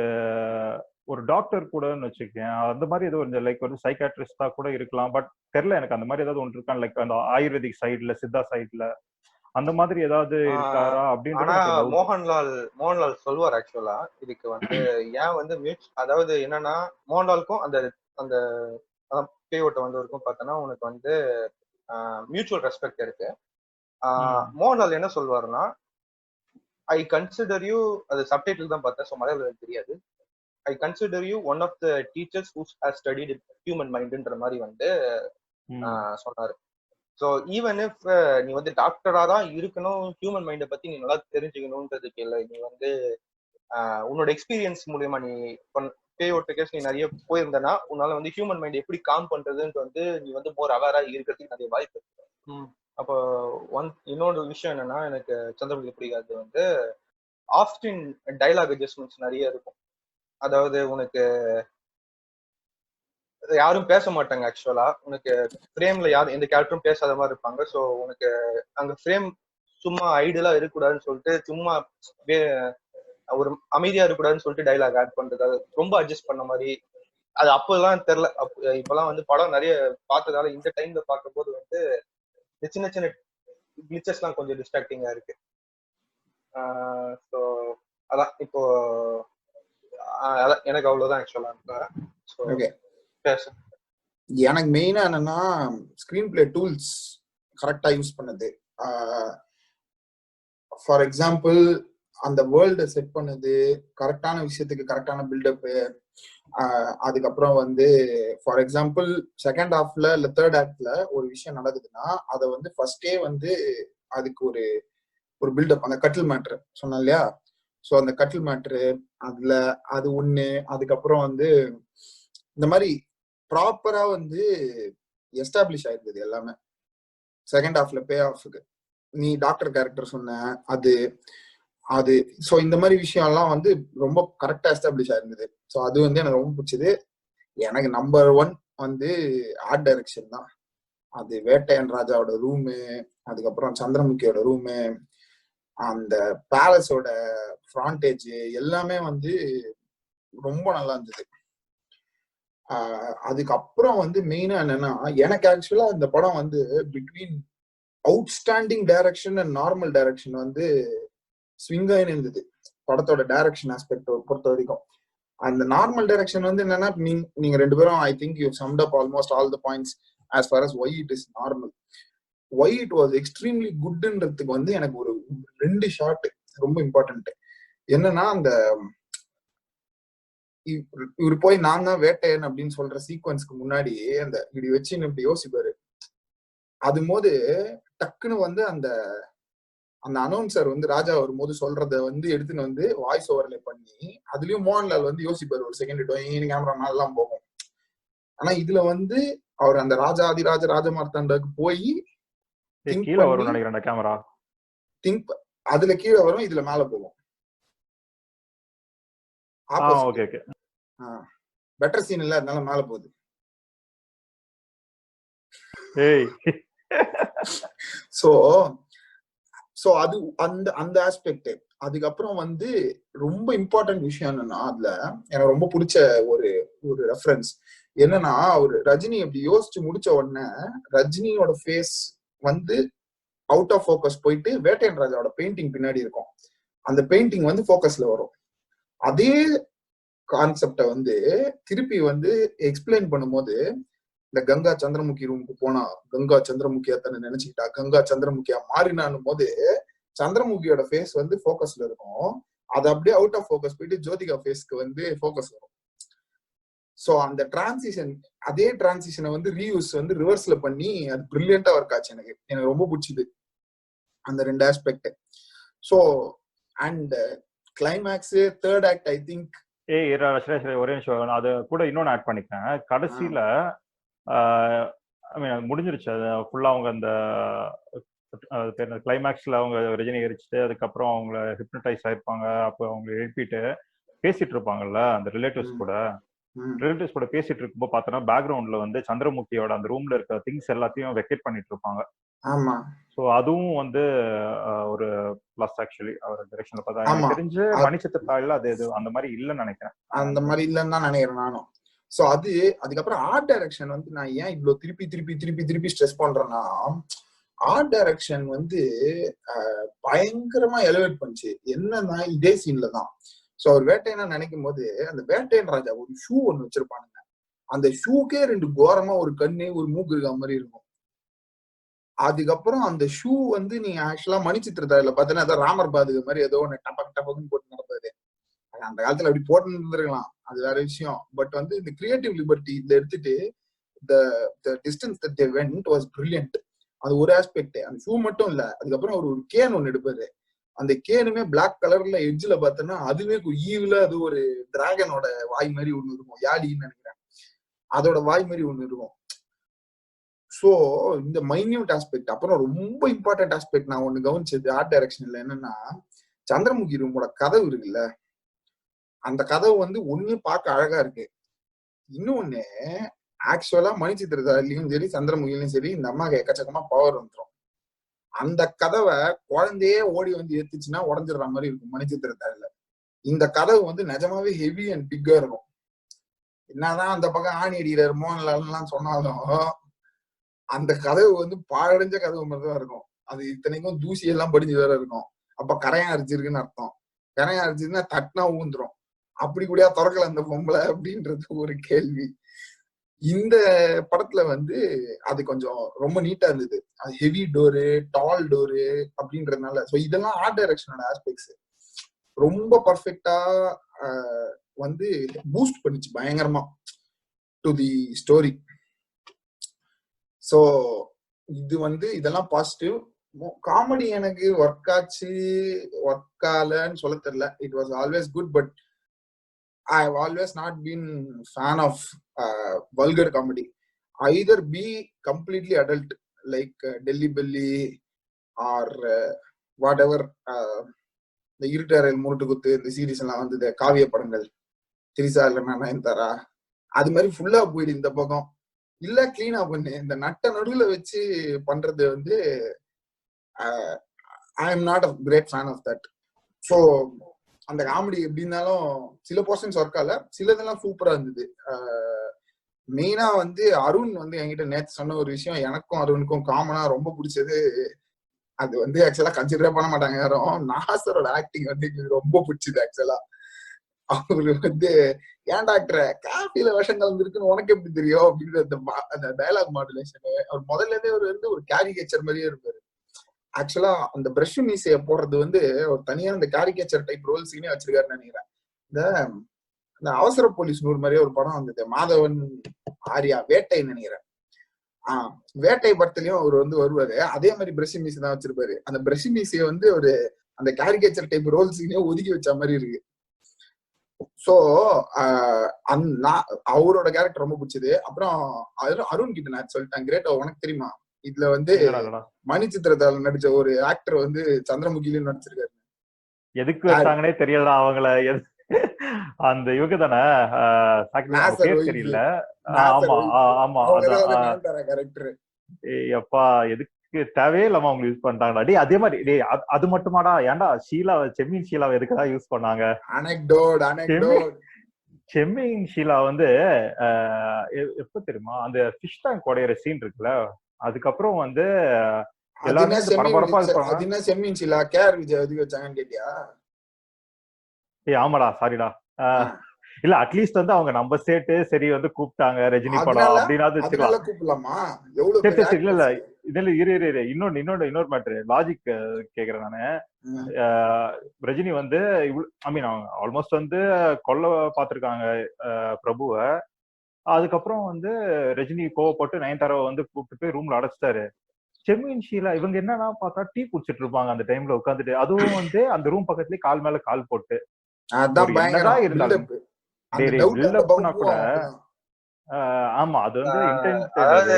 ஒரு டாக்டர் கூடன்னு வச்சுக்கேன். அந்த மாதிரி ஏதோ ஒரு லைக் ஒரு சைக்காட்ரிஸ்டா கூட இருக்கலாம். பட் தெரியல எனக்கு அந்த மாதிரி ஏதாவது ஒன்று இருக்கான்னு, லைக் அந்த ஆயுர்வேதிக் சைட்ல சித்தா சைட்ல அந்த மாதிரி ஏதாவது இருக்காரா அப்படின்னு. மோகன்லால் சொல்லுவார் ஆக்சுவலா இதுக்கு வந்து ஏன் வந்து அதாவது என்னன்னா மோகன்லாலுக்கும் அந்த அந்த பேயோட்ட வந்து இருக்கும் பார்த்தோன்னா உனக்கு வந்து மியூச்சுவல் ரெஸ்பெக்ட் இருக்கு. மோகன்லால் என்ன சொல்லுவாருன்னா, ஐ கன்சிடர் யூ, அது சப்டைட்டில் தான் பார்த்தேன், ஸோ மலையாளம் தெரியாது. I consider you one of the teachers who has studied human மைண்ட்ன்ற மாதிரி வந்து சொன்னாரு. ஸோ ஈவன் இஃப் நீ வந்து டாக்டரா தான் இருக்கணும், ஹியூமன் மைண்டை பத்தி நீ நல்லா தெரிஞ்சுக்கணுன்றதுக்கு இல்லை. நீ வந்து உன்னோட எக்ஸ்பீரியன்ஸ் மூலியமா நீ பேயோட்ட கேஸ் நீ நிறைய போயிருந்தனா உன்னால வந்து ஹியூமன் மைண்ட் எப்படி காம் பண்றதுன்னு வந்து நீ வந்து மோர் அவேரா இருக்கிறதுக்கு நிறைய வாய்ப்பு இருக்கு. அப்போ இன்னொரு விஷயம் என்னன்னா, எனக்கு சந்திரமுகி பிடிக்காது வந்து ஆஃப்டின் டைலாக் அட்ஜஸ்ட்மெண்ட்ஸ் நிறைய இருக்கும். அதாவது உனக்கு யாரும் பேச மாட்டாங்க ஆக்சுவலா, உனக்கு ஃப்ரேம்ல யாரும் எந்த கேரக்டரும் பேசாத மாதிரி இருப்பாங்க. ஸோ உனக்கு அங்க ஃப்ரேம் சும்மா ஐடியலா இருக்கக்கூடாதுன்னு சொல்லிட்டு சும்மா ஒரு அமைதியா இருக்கக்கூடாதுன்னு சொல்லிட்டு டைலாக் ஆட் பண்றது, அது ரொம்ப அட்ஜஸ்ட் பண்ண மாதிரி. அது அப்பெல்லாம் தெரியல. இப்பெல்லாம் வந்து படம் நிறைய பார்த்ததால இந்த டைம்ல பார்க்கும்போது வந்து சின்ன சின்ன கிளிச்சஸ் எல்லாம் கொஞ்சம் டிஸ்ட்ராக்டிங்கா இருக்கு. ஸோ அதான் இப்போ எனக்கு அவ்வளவுதான் ஆக்சுவலா. எனக்கு மெயினா என்னன்னா ஸ்கிரீன் பிளே டூல்ஸ் கரெக்டா யூஸ் பண்ணது. ஃபார் எக்ஸாம்பிள் அந்த வேர்ல்ட செட் பண்ணது, கரெக்டான விஷயத்துக்கு கரெக்டான பில்டப்பு. அதுக்கப்புறம் வந்து ஃபார் எக்ஸாம்பிள் செகண்ட் ஹாஃப்ல இல்ல தேர்ட் ஆக்ட்ல ஒரு விஷயம் நடக்குதுன்னா அதை வந்து ஃபர்ஸ்டே வந்து அதுக்கு ஒரு ஒரு பில்டப், அந்த கட்டில் மேட்ரு சொன்னேன் இல்லையா. ஸோ அந்த கட்டில் மேட்ரு அதுல அது ஒண்ணு. அதுக்கப்புறம் வந்து இந்த மாதிரி ப்ராப்பரா வந்து எஸ்டாப்ளிஷ் ஆயிருக்குது எல்லாமே செகண்ட் ஹாஃப்ல பே ஆஃப்க்கு. நீ டாக்டர் கேரக்டர் சொன்ன அது அது ஸோ இந்த மாதிரி விஷயம் எல்லாம் வந்து ரொம்ப கரெக்டா எஸ்டாப்ளிஷ் ஆயிருந்தது. ஸோ அது வந்து எனக்கு ரொம்ப பிடிச்சது. எனக்கு நம்பர் 1 வந்து ஆர்ட் டைரக்ஷன் தான். அது வேட்டையன் ராஜாவோட ரூமு, அதுக்கப்புறம் சந்திரமுகியோட ரூமு, அந்த பேலஸோட ஃப்ரான்டேஜ் எல்லாமே வந்து ரொம்ப நல்லா இருந்தது. அதுக்கப்புறம் வந்து மெயினா என்னன்னா, எனக்கு ஆக்சுவலா இந்த படம் வந்து between outstanding direction and normal direction வந்து ஸ்விங்காயின்னு இருந்தது படத்தோட டைரக்ஷன் ஆஸ்பெக்ட் பொறுத்த வரைக்கும். அந்த நார்மல் டைரக்ஷன் வந்து என்னன்னா நீங்க ரெண்டு பேரும் I think you சம்ட் up almost all the points as far as why it is normal. Why it was extremely goodன்றதுக்கு வந்து எனக்கு ஒரு 2 ஷாட் ரொம்ப இம்பார்ட்டன்ட். என்னன்னா அந்த இவரு போய் நான் தான் வேட்டையன் அப்படின்னு சொல்ற சீக்வன்ஸ்க்கு முன்னாடி அந்த இப்படி வச்சு இப்படி யோசிப்பாரு. அது போது டக்குன்னு வந்து அந்த அந்த அனௌன்சர் வந்து ராஜா வரும்போது சொல்றத வந்து எடுத்துன்னு வந்து வாய்ஸ் ஓவர்ல பண்ணி அதுலயும் மோகன்லால் வந்து யோசிப்பாரு ஒரு செகண்ட் கேமரா மேலாம் போகும். ஆனா இதுல வந்து அவர் அந்த ராஜா அதிராஜ ராஜமார்த்தாண்டாக்கு போய் கீழே வரும் நினைக்கிறேன் அந்த கேமரா. திங்க் அதுல கீழே வரும், இதுல மேல போகும். Okay okay. பெட்டர் சீன் இல்ல, அதனால மேல போகுது. ஏய் சோ அது அந்த அந்த ஆஸ்பெக்ட். அதுக்கப்புறம் வந்து ரொம்ப இம்பார்ட்டன்ட் விஷயம் என்னன்னா, அதுல எனக்கு ரொம்ப பிடிச்ச ஒரு ஒரு ரெஃபரன்ஸ் என்னன்னா, ஒரு ரஜினி அப்படி யோசிச்சு முடிச்ச உடனே ரஜினியோட ஃபேஸ் வந்து அவுட் ஆஃப் ஃபோக்கஸ் போயிட்டு வேட்டையன் ராஜாவோட பெயிண்டிங் பின்னாடி இருக்கும். அந்த பெயிண்டிங் வந்து ஃபோக்கஸ்ல வரும். அதே கான்செப்டை வந்து திருப்பி வந்து எக்ஸ்பிளைன் பண்ணும்போது இந்த கங்கா சந்திரமுகி ரூமுக்கு போனா கங்கா சந்திரமுகியா தானே நினைச்சுக்கிட்டா கங்கா சந்திரமுகியா மாறினான் போது சந்திரமுகியோட ஃபேஸ் வந்து ஃபோக்கஸ்ல இருக்கும். அது அப்படியே அவுட் ஆஃப் ஃபோக்கஸ் போயிட்டு ஜோதிகா ஃபேஸ்க்கு வந்து ஃபோக்கஸ் வரும். சோ அந்த டிரான்சிஷன், அதே டிரான்சிஷனை வந்து ரீயூஸ் வந்து ரிவர்ஸ்ல பண்ணி அது பிரில்லியண்டா ஒர்க் ஆச்சு. எனக்கு ரொம்ப பிடிச்சது அந்த 2 aspect. So and climax third act I think. ஒரே நிமிஷம், அது கூட இன்னொன்னு ஆட் பண்ணிக்கிறேன். கடைசியில முடிஞ்சிருச்சு அது ஃபுல்லா. அவங்க அந்த கிளைமேக்ஸ்ல அவங்க ரஜினி எரிச்சுட்டு அதுக்கப்புறம் அவங்கள ஹிப்னடைஸ் ஆயிருப்பாங்க. அப்போ அவங்க எழுப்பிட்டு பேசிட்டு இருப்பாங்கல்ல அந்த ரிலேட்டிவ்ஸ் கூட பேசிட்டு இருக்கும்போது பார்த்தோன்னா பேக்ரவுண்ட்ல வந்து சந்திரமுகியோட அந்த ரூம்ல இருக்க திங்ஸ் எல்லாத்தையும் வெக்கேட் பண்ணிட்டு இருப்பாங்க. ஆமா. சோ அதுவும் வந்து ஒரு பிளஸ் ஆக்சுவலி அவர் டைரக்ஷன்ல பார்த்தா. எனக்கு தெரிஞ்சு மணிச்சித்திரத்தாழ்ல அது அந்த மாதிரி இல்லைன்னு நினைக்கிறேன். அந்த மாதிரி இல்லைன்னு தான் நினைக்கிறேன் நானும். சோ அதுக்கப்புறம் ஆர்ட் டைரக்ஷன் வந்து நான் ஏன் இவ்வளவு திருப்பி திருப்பி திருப்பி திருப்பி ஸ்ட்ரெஸ் பண்றேன்னா, ஆர்ட் டைரக்ஷன் வந்து பயங்கரமா எலிவேட் பண்ணுச்சு. என்னன்னா இதே சீன்ல தான். சோ அவர் வேட்டையனா நினைக்கும் போது அந்த வேட்டையன் ராஜா ஒரு ஷூ ஒண்ணு வச்சிருப்பானுங்க. அந்த ஷூக்கே 2 கோரமா ஒரு கண்ணு ஒரு மூக்கு இருக்க மாதிரி இருக்கும். அதுக்கப்புறம் அந்த ஷூ வந்து நீங்க ஆக்சுவலா மணிச்சித்திரத்தாழ்ல பாத்தீங்கன்னா ராமர் பாதுக மாதிரி ஏதோ ஒண்ணு டபக் டபக்குன்னு போட்டு நடந்தது. அந்த காலத்துல அப்படி போட்டு இருந்திருக்கலாம், அது வேற விஷயம். பட் வந்து இந்த கிரியேட்டிவ் லிபர்ட்டி இதை எடுத்துட்டு the distance that they went was brilliant. அது ஒரு ஆஸ்பெக்ட். அந்த ஷூ மட்டும் இல்ல, அதுக்கப்புறம் ஒரு கேன் ஒண்ணு எடுப்பாரு. அந்த கேனுமே பிளாக் கலர்ல எட்ஜ்ல பார்த்தோன்னா அதுவே ஈவுல அது ஒரு டிராகனோட வாய் மாதிரி ஒண்ணு இருக்கும், யாழின்னு நினைக்கிறேன், அதோட வாய் மாதிரி ஒண்ணு இருக்கும். சோ இந்த மைன்யூட் ஆஸ்பெக்ட். அப்புறம் ரொம்ப இம்பார்ட்டன்ட் ஆஸ்பெக்ட் நான் ஒண்ணு கவனிச்சது ஆர்ட் டைரக்ஷன்ல என்னன்னா, சந்திரமுகி ரூமோட கதவு இருக்குல்ல, அந்த கதவு வந்து ஒண்ணு பார்க்க அழகா இருக்கு, இன்னொன்னு ஆக்சுவலா மணிச்சித்திரத்தாழ்லயும் சரி சந்திரமுகிலையும் சரி இந்த அம்மாக்கு எக்கச்சக்கமா பவர் வந்துடும். அந்த கதவை குழந்தையே ஓடி வந்து ஏத்துச்சுன்னா உடஞ்சிடுற மாதிரி இருக்கும் மணிச்சித்திரத்தாழ்ல. இந்த கதவு வந்து நிஜமாவே ஹெவி அண்ட் பிக்கா இருக்கும். என்னதான் அந்த பக்கம் ஆணி அடிக்கிறாரு மோகன்லால் சொன்னாலும் அந்த கதவு வந்து பாழடைஞ்ச கதவு மாதிரிதான் இருக்கும். அது இத்தனைக்கும் தூசி எல்லாம் படிஞ்சு வேற இருக்கும். அப்ப கரையான் அரிச்சிருக்குன்னு அர்த்தம். கரையான் அரிச்சிருக்குன்னா தட்டினா ஊந்துரும். அப்படி கூடயா திறக்கல அந்த பொம்பளை அப்படின்றது ஒரு கேள்வி. இந்த படத்துல வந்து அது கொஞ்சம் ரொம்ப நீட்டா இருந்தது. அது ஹெவி டோரு, டால் டோரு அப்படின்றதுனால இதெல்லாம் ஆர்ட் டைரக்ஷனோட ஆஸ்பெக்ட்ஸ் ரொம்ப பர்ஃபெக்டா வந்து பூஸ்ட் பண்ணிச்சு பயங்கரமா டு தி ஸ்டோரி. சோ இது வந்து இதெல்லாம் பாசிட்டிவ். காமெடி எனக்கு ஒர்க் ஆச்சு ஒர்க் ஆலன்னு சொல்ல தெரியல. It was always good, but I have always not been fan of vulgar comedy. Either be completely adult like Delhi Belly or whatever the இருட்டாரல் மூட்டு குத்து இந்த சீரீஸ் எல்லாம் வந்து காவிய படங்கள் திரிசா இல்லைன்னா நயன்தாரா அது மாதிரி ஃபுல்லா போயிடு இந்த பக்கம். இல்ல கிளீனா பண்ணு. இந்த நட்ட நடுவுல வச்சு பண்றது வந்து I am not a great fan of that. So அந்த காமெடி எப்படி இருந்தாலும் சில போர்ஷன்ஸ் ஒர்க் ஆகல, சிலதெல்லாம் சூப்பரா இருந்தது. மெயினா வந்து அருண் வந்து என்கிட்ட நேற்று சொன்ன ஒரு விஷயம், எனக்கும் அருணுக்கும் காமனா ரொம்ப பிடிச்சது. அது வந்து ஆக்சுவலா கன்சிடரே பண்ண மாட்டாங்க யாரும், நாசரோட ஆக்டிங் வந்து ரொம்ப பிடிச்சது ஆக்சுவலா. அவரு வந்து ஏன் டாக்டர் காஃபில விஷம் கலந்துருக்குன்னு உனக்கு எப்படி தெரியும் அப்படின்ற அந்த டயலாக் மாடுலேஷன். அவர் முதல்ல இருந்தே அவர் வந்து ஒரு கேரிகேச்சர் மாதிரியே இருப்பாரு. ஆக்சுவலா அந்த பிரஷ் மீசைய போடுறது வந்து ஒரு தனியா அந்த கேரிகேச்சர் டைப் ரோல் சீனே வச்சிருக்காருன்னு நினைக்கிறேன். இந்த அவசர போலீஸ் 100 மாதிரியே ஒரு படம் வந்தது, மாதவன் ஆர்யா, வேட்டை நினைக்கிறேன். வேட்டை படத்துலயும் அவர் வந்து வருவாரு, அதே மாதிரி பிரஷ் மீசை தான் வச்சிருப்பாரு. அந்த பிரஷ் மீசைய வந்து ஒரு அந்த கேரிகேச்சர் டைப் ரோல் சீனே ஒதுக்கி வச்ச மாதிரி இருக்கு. சோ அவரோட கேரக்டர் ரொம்ப பிடிச்சது. அப்புறம் அருண் கிட்ட நான் சொல்லிட்டேன், கிரேட்டோ உனக்கு தெரியுமா இதுல வந்து மணிச்சித்திரத்தால நடிச்ச ஒரு ஆக்டர் வந்து சந்திரமுகிலும் நடிச்சிருக்காரு. எதுக்கு வச்சாங்கன்னே தெரியல அவங்கள. அந்த இவங்க தானே தெரியல. ஆமா ஆமா கேரக்டர். அப்பா எதுக்கு தேவையே இல்லாம அவங்க யூஸ் பண்ணிட்டாங்களா? டே அதே மாதிரி டே அது மட்டுமாடா? ஏன்டா ஷீலாவை, செம்மீன் ஷீலாவை எதுக்குடா யூஸ் பண்ணாங்க? செம்மீன் ஷீலா வந்து எப்ப தெரியுமா அந்த ஃபிஷ் டேங்க் உடையிற சீன் இருக்குல்ல, அதுக்கப்புறம் வந்து எல்லாமே பரபரப்பா இருப்பாங்க. செம்மீன் ஷீலா கேஆர் விஜய் எதுக்கு வச்சாங்கன்னு கேட்டியா? ஆமாடா, சாரிடா. இல்ல அட்லீஸ்ட் வந்து அவங்க நம்ம ஸ்டேட் சரி வந்து கூப்பிட்டாங்க ரஜினி படம் அப்படின்னாவது கூப்பிடலாமா? இல்ல இல்ல இதுல இரு இன்னொரு மேட்ரு லாஜிக் கேக்குறேன் நானு. ரஜினி வந்து ஐ மீன் அவங்க ஆல்மோஸ்ட் வந்து கொல்ல பாத்திருக்காங்க பிரபுவ. அதுக்கப்புறம் வந்து ரஜினி கோவப்பட்டு நயன்தாராவை வந்து கூப்பிட்டு போய் ரூம்ல அடைச்சிட்டாரு. செம்மீன் ஷீலா இவங்க என்னன்னா பார்த்தா டீ குடிச்சிட்டு இருப்பாங்க அந்த டைம்ல உட்காந்துட்டு, அதுவும் வந்து அந்த ரூம் பக்கத்துலயே கால் மேல கால் போட்டு. என்னதான் இருந்தாலும் கூட ஆமா அது வந்து அதாவது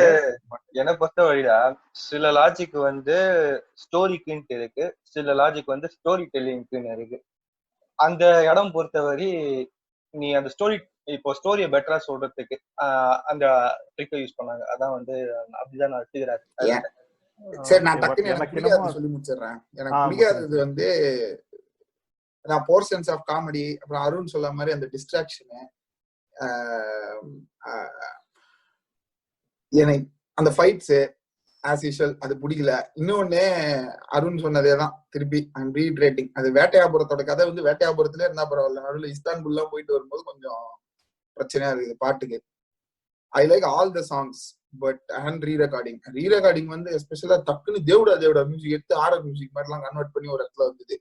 என்ன பொறுத்த வழியா சில லாஜிக் வந்து ஸ்டோரிக்குன்னு இருக்கு, சில லாஜிக் வந்து ஸ்டோரி டெல்லிங்க்குன்னு இருக்கு. அந்த இடம் பொறுத்தவரை நீ அந்த ஸ்டோரி இப்போ ஸ்டோரியை பெட்டரா சொல்றதுக்கு அந்த ட்ரிக்கை யூஸ் பண்ணாங்க. அதான் வந்து அப்படிதான் நான் எடுத்துக்கிறேன். சரி, நான் டக்குன்னு எனக்கு பிடிக்காது சொல்லி முடிச்சிடுறேன். எனக்கு பிடிக்காதது வந்து நான் போர்ஷன்ஸ் ஆஃப் காமெடி, அப்புறம் அருண் சொல்ல மாதிரி அந்த டிஸ்ட்ராக்ஷனு, எனக்கு அந்த ஃபைட்ஸ் ஆஸ் யூஷுவல் அது பிடிக்கல. இன்னொன்னு அருண் சொன்னதேதான் திருப்பி ஐம் ரீட்ரேட்டிங், அது வேட்டையாபுரத்தோட கதை வந்து வேட்டையாபுரத்துல இருந்தா பரவாயில்ல, நடுவில் இஸ்தான்புல்லாம் போயிட்டு வரும்போது கொஞ்சம் பிரச்சனையா இருக்குது பாட்டுக்கு. I like all the songs but and re-recording வந்து எஸ்பெஷலா டக்குன்னு தேவடா மியூசிக் எடுத்து ஆர்ஆர் மியூசிக் மாதிரிலாம் கன்வெர்ட் பண்ணி ஒரு இடத்துல வந்தது.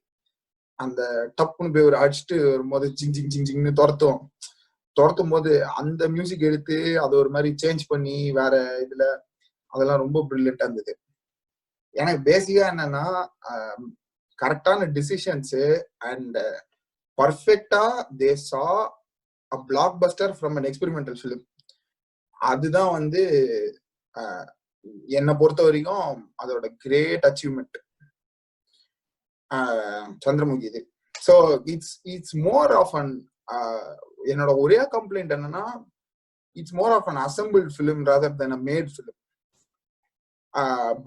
அந்த டப்புன்னு போய் ஒரு அடிச்சுட்டு வரும்போது ஜிங் ஜிங் ஜிங் ஜிங்னு துரத்தும் போது அந்த மியூசிக் எடுத்து அதை ஒரு மாதிரி சேஞ்ச் பண்ணி வேற இதுல, அதெல்லாம் ரொம்ப பிரில்லியண்டா இருந்தது. எனக்கு பேசிக்கா என்னன்னா கரெக்டான டிசிஷன்ஸ் அண்ட் பர்ஃபெக்டா they saw a blockbuster from an experimental film. அதுதான் வந்து என்னை பொறுத்த வரைக்கும் அதோட கிரேட் அச்சீவ்மெண்ட் சந்திரமுகி இது. So it's more of an, என்னோட ஒரே கம்ப்ளைண்ட் என்னன்னா it's more of an assembled film rather than a made film.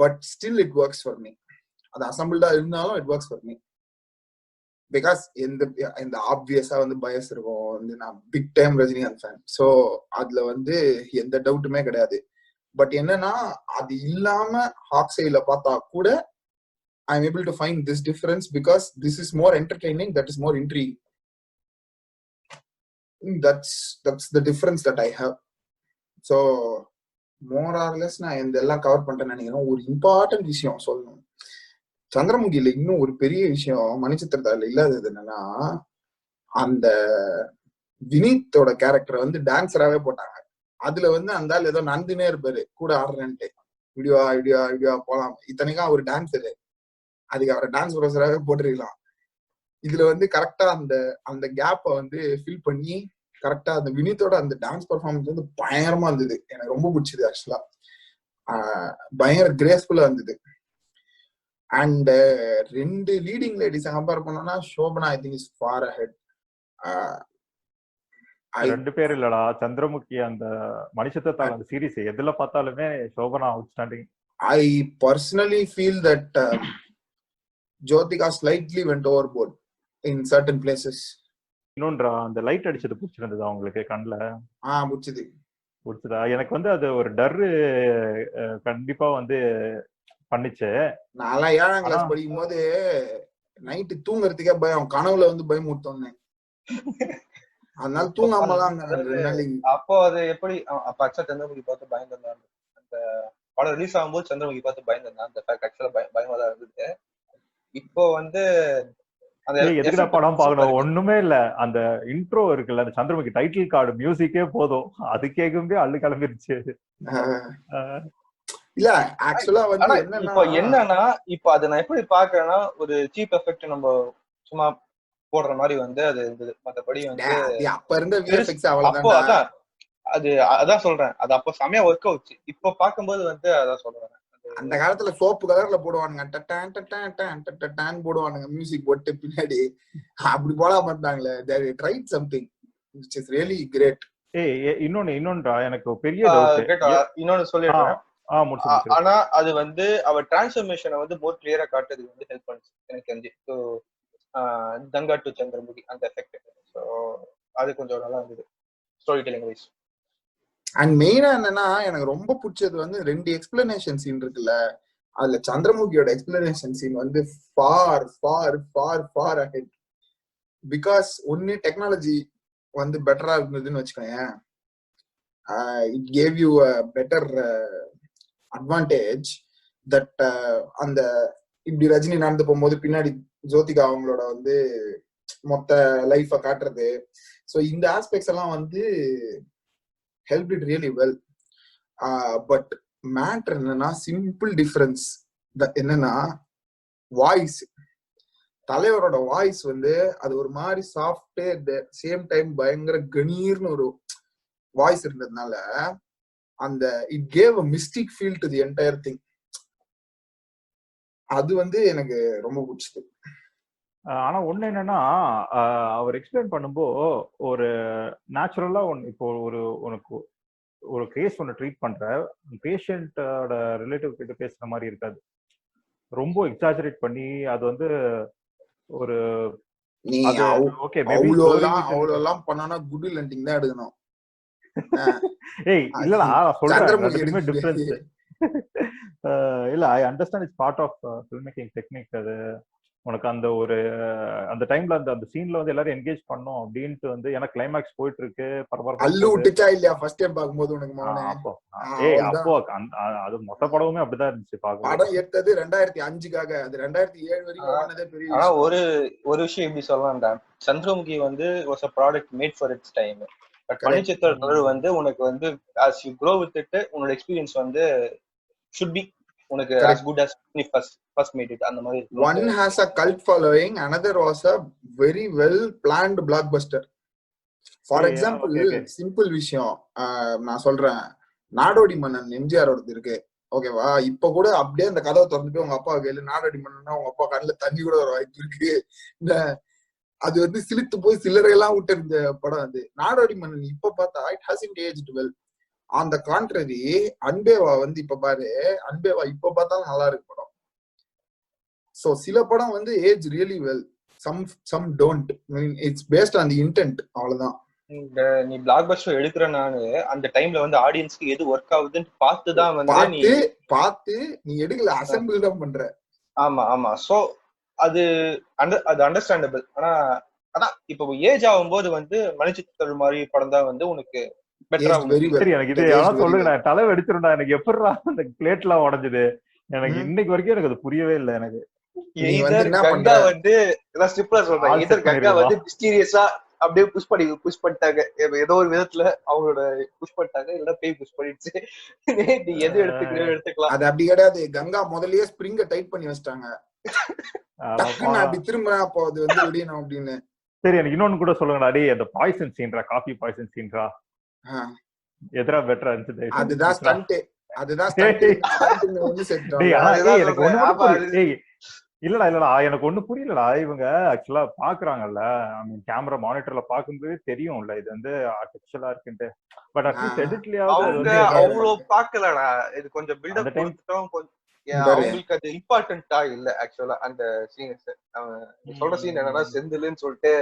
But still it works for me. அது அசம்பிள்டா இருந்தாலும் it works for me because இந்த ஆப்வியஸா வந்து பயஸ் இருக்கும். வந்து நான் big time Rajinikanth fan, so அதுல வந்து எந்த டவுட்டுமே கிடையாது. பட் என்னன்னா அது இல்லாம ஹாக்ஸைல பார்த்தா கூட I'm able to find this difference because this is more entertaining, that is more intriguing. That's the difference that I have. So more or less நான் இதெல்லாம் கவர் பண்ணிட்டேன்னு நினைக்கிறேன். ஒரு இம்பார்ட்டன்ட் விஷயம் சொல்லணும், சந்திரமுகியில இன்னும் ஒரு பெரிய விஷயம் மணிச்சித்திரத்தால இல்லாதது என்னன்னா, அந்த வினீத்தோட கேரக்டரை வந்து டான்ஸராகவே போட்டாங்க. அதுல வந்து அந்த ஆள் ஏதோ நந்தினே இருப்பாரு கூட ஆடுறேன்ட்டு, இப்படியா போலாம். இத்தனைக்கும் அவர் டான்ஸரு, அதுக்கு அவரை டான்ஸ் ப்ரொஃபஸராகவே போட்டிருக்கலாம். இதுல வந்து கரெக்டா அந்த கேப்பை வந்து ஃபில் பண்ணி கரெக்டா அந்த வினீத்தோட அந்த டான்ஸ் பர்ஃபார்மன்ஸ் வந்து பயங்கரமா இருந்தது. எனக்கு ரொம்ப பிடிச்சது ஆக்சுவலா, பயங்கர கிரேஸ்ஃபுல்லா இருந்தது. அண்ட் 2 லீடிங் லேடிஸ் கம்பேர் பண்ணோம்னா Shobana I think is far ahead. 2 பேர் இல்லடா, சந்திரமுகி அந்த மணிச்சித்திரத்தால் அந்த சீரிஸ் எதுல பார்த்தாலுமே Shobana outstanding. I personally feel that Jyotika slightly went overboard in certain places. இன்னொன்றா அந்த லைட் அடிச்சது பிடிச்சிருந்தது அவங்களுக்கு கண்ணுல? பிடிச்சதா? எனக்கு வந்து அது ஒரு டர்ரு கண்டிப்பா வந்து பண்ணிச்சு. நான் 7ஆம் கிளாஸ் படிக்கும் போது நைட்டு தூங்குறதுக்கே பயம், கனவுல வந்து பயமுறுத்தோன்னு. அதனால தூங்காமலாம் அப்போ அது எப்படி அப்ப ஆக்சுவலா சந்திரமுகி பார்த்து பயந்துருந்தான். அந்த படம் ரிலீஸ் ஆகும்போது சந்திரமுகி பார்த்து பயந்துருந்தான். அந்த ஃபேக்ட் ஆக்சுவலா பயமா தான் இருந்தது. இப்போ வந்து எதுக்குடா படம் பாக்கணும், ஒண்ணுமே இல்ல. அந்த இன்ட்ரோ இருக்குல்ல, அந்த சந்திரமுகி டைட்டில் கார்டு மியூசிக்கே போதும், அது கேட்கும்போது அள்ளு கிளம்பிருச்சு. இல்ல ஆக்சுவலா வந்து என்னன்னா இப்போ அதை நான் எப்படி பாக்குறேன்னா, ஒரு சீப் எஃபெக்ட் நம்ம சும்மா போடுற மாதிரி வந்து அது இருந்தது. மத்தபடி வந்து அப்ப இருந்த விஎஃப்எக்ஸ் அப்போ அதான் சொல்றேன், அது அப்போ செமையா ஒர்க் அவுட்ஸ். இப்போ பாக்கும்போது வந்து அதான் சொல்றேன், அந்த காலத்துல சோப்பு கலர்ல போடுவானுங்க, போடுவானுங்க மியூசிக் போட்டு பின்னாடி. அப்படி போட மாட்டாங்களே. they tried something which is really great. இன்னொன்றா எனக்கு பெரிய டவுட். இன்னொன்னு சொல்லிடுறேன். ஆனா அது வந்து அவர் டிரான்ஸ்ஃபர்மேஷனை வந்து மோர் கிளியரா காட்டுறதுக்கு வந்து ஹெல்ப் பண்ணுச்சு எனக்கு தெரிஞ்சு. ஸோ கங்கா டு சந்திரமுகி அந்த எஃபெக்ட், ஸோ அது கொஞ்சம் நல்லா இருந்தது ஸ்டோரி டெல்லிங் வைஸ். அண்ட் மெயினா என்னன்னா எனக்கு ரொம்ப பிடிச்சது வந்து 2 எக்ஸ்பிளனேஷன் சீன் இருக்குல்ல. அதுல சந்திரமுகியோட எக்ஸ்பிளனேஷன் சீன் வந்து for for for for ahead. Because ஒன்னு டெக்னாலஜி வந்து பெட்டரா இருந்ததுன்னு வச்சுக்கோங்க, it gave you a better advantage. That அந்த இப்படி ரஜினி நடந்து போகும்போது பின்னாடி ஜோதிகா அவங்களோட வந்து மொத்த லைஃப காட்டுறது. ஸோ இந்த ஆஸ்பெக்ட்ஸ் எல்லாம் வந்து helped it really well. But matter என்னன்னா சிம்பிள் டிஃபரன்ஸ் என்னன்னா வாய்ஸ். தலைவரோட வாய்ஸ் வந்து அது ஒரு மாதிரி சாஃப்ட், சேம் டைம் பயங்கர கணீர்னு ஒரு வாய்ஸ் இருந்ததுனால அந்த it gave a mystic feel to the entire thing. அது வந்து எனக்கு ரொம்ப பிடிச்சது. ஆனா ஒண்ணு என்னன்னா, அவர் எக்ஸ்பிளைன் பண்ணும்போது ஒரு நேச்சுரலா இப்போ உனக்கு ஒரு கேஸ் ஒன்று ட்ரீட் பண்ற பேஷண்டோட ரிலேட்டிவ் கிட்ட பேசுற மாதிரி இருக்காது. ரொம்ப எக்ஸாஜரேட் பண்ணி அது வந்து ஒரு நீ ஓகே அவ்வளோலாம் பண்ணனா குட் லெண்டிங் தான் எடுக்கணும். இல்லடா சொல்றேன் டிஃபரன்ஸ். இல்ல I understand it's part of film making technique. அது உனக்கு அந்த ஒரு அந்த டைம்ல அந்த சீன்ல வந்து எல்லாரும் என்கேஜ் பண்ணோம் அப்படின்ட்டு வந்து எனக்கு கிளைமேக்ஸ் போயிட்டு இருக்கு பரபரப்பா. அல்லு விட்டுச்சா இல்லையா ஃபர்ஸ்ட் டைம் பாக்கும்போது உனக்கு மகனே? அப்போ அது மொத்த படமுமே அப்படிதான் இருந்துச்சு. படம் எடுத்தது 2005க்காக, அது 2007 வரைக்கும் ஆனதே பெரிய விஷயம். ஆனா ஒரு விஷயம் எப்படி சொல்லலாம்டா, சந்திரமுகி வந்து was a product made for its time. But Manichitrathazhu வந்து உனக்கு வந்து as you grow with it உன்னோட எக்ஸ்பீரியன்ஸ் வந்து should be உனக்கு as good as when you first made it. அந்த மாதிரி one has a cult following, another was a very well planned blockbuster. For example, simple விஷயம் நான் சொல்றேன், நாடோடி மன்னன் எம்ஜிஆரோடது இருக்கு ஓகேவா? இப்ப கூட அப்படியே அந்த கதவை திறந்துட்டு உங்க அப்பா கையில நாடோடி மன்னன்னா உங்க அப்பா கண்ணுல தண்ணி கூட ஒரு வாய்ப்பு இருக்கு. இந்த அது வந்து சிலித்து போய் சில்லறையெல்லாம் விட்டு இருந்த படம் அது நாடோடி மன்னன். இப்ப பார்த்தா it hasn't aged well. On the contrary Anbe Vaa வந்து இப்ப பாரு, அன்பேவா இப்ப பார்த்தாலும் நல்லா இருக்கு படம். சோ சில படம் வந்து age really well, some don't. I mean, it's based on the intent. அவ்வளவுதான். நீ பிளாக் பஸ்டர் எடுக்கிறனால அந்த டைம்ல வந்து ஆடியன்ஸ்க்கு எது ஒர்க் ஆகுதுன்னு பார்த்துதான் வந்து பார்த்து நீ எடுக்கல, அசெம்பிள் தான் பண்ற. ஆமா சோ அது அண்டர்ஸ்டாண்டபிள். ஆனா அதான் இப்போ ஏஜ் ஆகும்போது வந்து மணிச்சித்திரத்தாழ் மாதிரி படம் தான் வந்து உனக்கு பெட்டரா. எனக்கு இது சொல்லுங்க, தலை வெடிச்சிருந்தா எனக்கு எப்படிடா அந்த பிளேட்லாம் உடைஞ்சது, எனக்கு இன்னைக்கு வரைக்கும் எனக்கு அது புரியவே இல்லை. எனக்கு கங்கா வந்து கங்கா வந்து மிஸ்டீரியஸா அப்படியே புஷ் பண்ணிட்டாங்க ஏதோ ஒரு விதத்துல, அவங்களோட புஷ் பண்ணிட்டாங்க, இல்ல பேய் புஷ் பண்ணிடுச்சு. நீ எது எடுத்துக்கலாம். அது அப்படி கிடையாது. கங்கா முதல்லயே ஸ்ப்ரிங்க டைட் பண்ணி வச்சிட்டாங்க, அப்படி திரும்ப அப்போ அது வந்து விடணும் அப்படின்னு. சரி, எனக்கு இன்னொன்னு கூட சொல்லுங்கடா, டேய் அந்த பாய்சன் சீன்ரா, காஃபி பாய்சன் சீன்ரா எதரா பெட்டரா இருந்துச்சு. அதுதான் ஸ்டண்ட், அதுதான் ஸ்டண்ட். எனக்கு ஒண்ணு இல்லடா எனக்கு ஒண்ணு புரியலடா. இவங்க ஆக்சுவலா பாக்குறாங்கல்ல, ஐ மீன் கேமரா மானிட்டர்ல பாக்கும்போது தெரியும்ல இது வந்து ஆர்டிபிஷியலா இருக்குன்ட்டு. பட் அட்லீஸ்ட் எடிட்லயாவது அவ்வளவு பாக்கலடா. இது கொஞ்சம் பில்டப் கொடுத்துட்டோம், அவங்களுக்கு அது இம்பார்ட்டன்டா இல்ல ஆக்சுவலா அந்த சீன்ஸ். சொல்ற சீன் என்னன்னா செந்தில்னு சொல்லிட்டு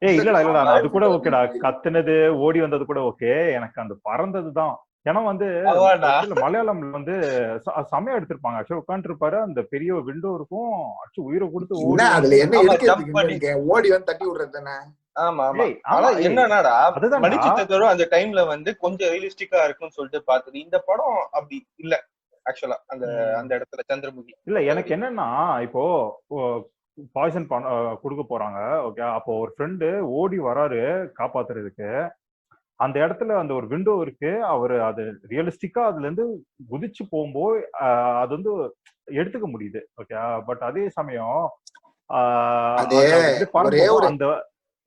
இல்லடா அது கூட ஓகேடா, கத்துனது ஓடி வந்தது கூட ஓகே. எனக்கு அந்த பறந்ததுதான் ஏன்னா வந்து ஆமாடா. actually மலையாளம்ல வந்து செமையா எடுத்திருப்பாங்க. ஆக்சுவலா உட்கார்ந்து இருப்பாரு, அந்த பெரிய விண்டோ இருக்கும், அச்சு உயிரை கொடுத்து என்ன ஓடி அதுல வந்து என்ன ஆமா, இருக்கு ஜம்ப் பண்ணி. இருக்கேன் ஓடி வந்து தட்டி விடுறது தானே. ஆமா ஆமா. ஏய் ஆனா ஆமா ஏய் என்னன்னாடா, அதுதான்டா. மணிச்சித்திரத்தாழ் அந்த டைம்ல வந்து கொஞ்சம் ரியலிஸ்டிக்கா இருக்கும்னு சொல்லிட்டு பார்த்தது. இந்த படம் அப்படி இல்ல ஆக்சுவலா. அந்த ம். அந்த இடத்துல சந்திரமுகி இல்ல எனக்கு பொறுத்தவரைக்கும். என்னன்னா இப்போ பாய்சன் கொடுக்க போறாங்க. ஓகே, அப்போ ஒரு ஃப்ரெண்டு ஓடி வராரு காப்பாத்துறதுக்கு. அந்த இடத்துல அந்த ஒரு விண்டோ இருக்கு. அவரு அது ரியலிஸ்டிக்கா அதுல இருந்து குதிச்சு போகும்போது அது வந்து எடுத்துக்க முடியுது. ஓகே, பட் அதே சமயம் அது அது அப்படி ஒரே பறந்தப்போ ஒரு அந்த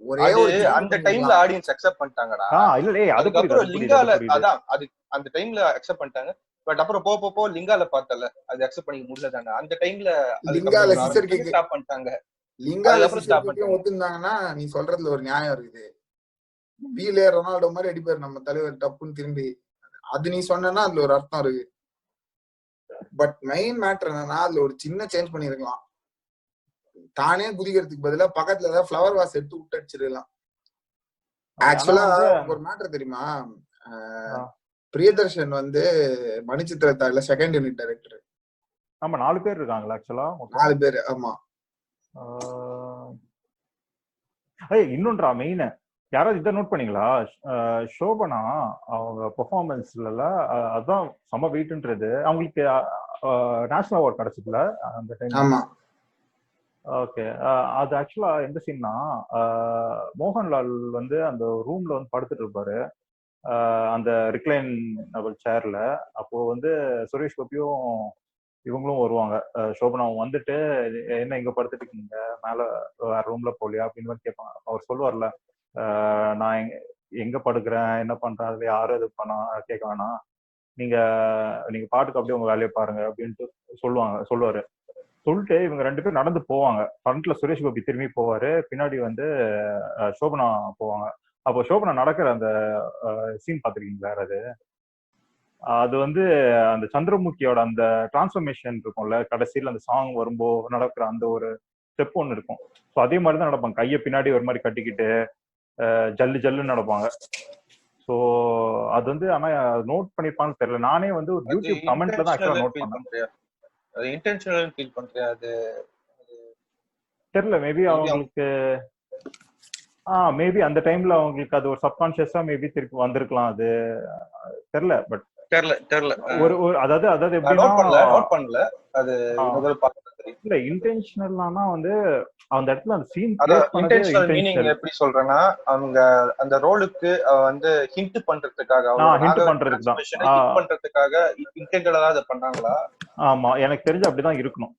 ஒரே அது ஒரு சேஞ்ச் அந்த டைம்ல பண்ணிருக்கலாம். ஆடியன்ஸ் அக்செப்ட் பண்ணிட்டாங்கடா. இல்ல அது புரியுது, அதுக்கப்புறம் அது புரியுது, லிங்கால அது புரியுது. அதான் அது அந்த டைம்ல அக்செப்ட் பண்ணிட்டாங்க. பட் அப்புறம் போ லிங்கால பார்த்தல அது அக்செப்ட் பண்ணிக்க முடியல தானே அந்த டைம்ல. லிங்கால அதுக்கப்புறம் சிசர் ஆரம்பிச்சாங்க, கேக்கு ஸ்டாப் பண்ணிட்டாங்க. லிங்கால அதுக்கப்புறம் சிசர் ஸ்டாப் கேக்கையும் பண்ணிட்டாங்க. ஒத்துந்தாங்கன்னா நீ சொல்றதுல ஒரு நியாயம் இருக்குது. வீலே ரொனால்டோ மாதிரி அடிப்பாரு நம்ம தலைவர் டப்புன்னு திரும்பி. அது நீ சொன்னா அதுல ஒரு அர்த்தம் இருக்கு. பட் மெயின் மேட்டர் என்னன்னா அதுல ஒரு சின்ன சேஞ்ச் பண்ணிருக்கலாம். தானே குதிக்கிறதுக்கு பதிலா பக்கத்துல ஏதாவது ஃப்ளவர் வாஸ் எடுத்து விட்டு அடிச்சிருக்கலாம். ஆக்சுவலா ஒரு மேட்டர் தெரியுமா, பிரியதர்ஷன் வந்து மணிச்சித்திரத்தாழ்ல செகண்ட் யூனிட் டைரக்டர். ஆமா 4 பேர் இருக்காங்களா ஆக்சுவலா? 4 பேர். ஆமா. இன்னொன்றா மெயின் யாராவது இதை நோட் பண்ணீங்களா? சோபனா அவங்க பெர்ஃபார்மன்ஸ்ல அதான் செம வெயிட்ன்றது. அவங்களுக்கு நேஷனல் அவார்ட் கிடைச்சதுல அந்த டைம். ஆமா. ஓகே, அது ஆக்சுவலா எந்த சீன்னா, மோகன்லால் வந்து அந்த ரூம்ல வந்து படுத்துட்டு இருப்பாரு அந்த ரிக்ளைன் சேர்ல. அப்போ வந்து சுரேஷ் கோபியும் இவங்களும் வருவாங்க. சோபனாவும் வந்துட்டு என்ன இங்க படுத்துட்டு இருக்கீங்க, மேல வேற ரூம்ல போலியா அப்படின்னு மாதிரி கேட்பாங்க. அவர் சொல்லுவார்ல, நான் எங்க படுக்கிறேன் என்ன பண்றேன் அதுல யாரும் இது பண்ணா கேட்க வேணாம், நீங்க நீங்க பாட்டுக்கு அப்படியே உங்க வேலையை பாருங்க அப்படின்ட்டு சொல்லுவாரு. சொல்லிட்டு இவங்க 2 பேரும் நடந்து போவாங்க. ஃப்ரண்ட்ல சுரேஷ் கோபி திரும்பி போவாரு, பின்னாடி வந்து சோபனா போவாங்க. அப்போ சோபனா நடக்கிற அந்த சீன் பாத்திருக்கீங்களா யாராவது? அது வந்து அந்த சந்திரமுகியோட அந்த டிரான்ஸ்ஃபர்மேஷன் இருக்கும்ல, கடைசியில் அந்த சாங் வரும்போது நடக்கிற அந்த ஒரு ஸ்டெப் ஒன்று இருக்கும். ஸோ அதே மாதிரி தான் நடப்பாங்க, கையை பின்னாடி ஒரு மாதிரி கட்டிக்கிட்டு ஜல்லு ஜல்லுன்னு நடப்பாங்க. ஸோ அது வந்து ஆனா நோட் பண்ணிருப்பான்னு தெரியல. நானே வந்து ஒரு யூடியூப் கமெண்ட்ல தான் ஆக்சுவலா நோட் பண்ணேன். அது இன்டென்ஷனல் ஃபீல் பண்றியா? அது தெரியல, மேபி அவங்களுக்கு மேபி அந்த டைம்ல அவங்களுக்கு அது ஒரு சப்கான்ஷியஸா மேபி திருப்பி வந்திருக்கலாம், அது தெரியல. பட் தெரியல ஒரு அதாவது எப்படின்னா நோட் பண்ணல அது இல்ல இன்டென்ஷனல்னா வந்து அந்த இடத்துல அந்த சீன் இன்டென்ஷனல் மீனிங் எப்படி சொல்றேன்னா, அவங்க அந்த ரோலுக்கு வந்து ஹிண்ட் பண்றதுக்காக இன்டென்ஷனலா அதை பண்ணாங்களா? ஆமா, எனக்கு தெரிஞ்சு அப்படிதான் இருக்கணும்.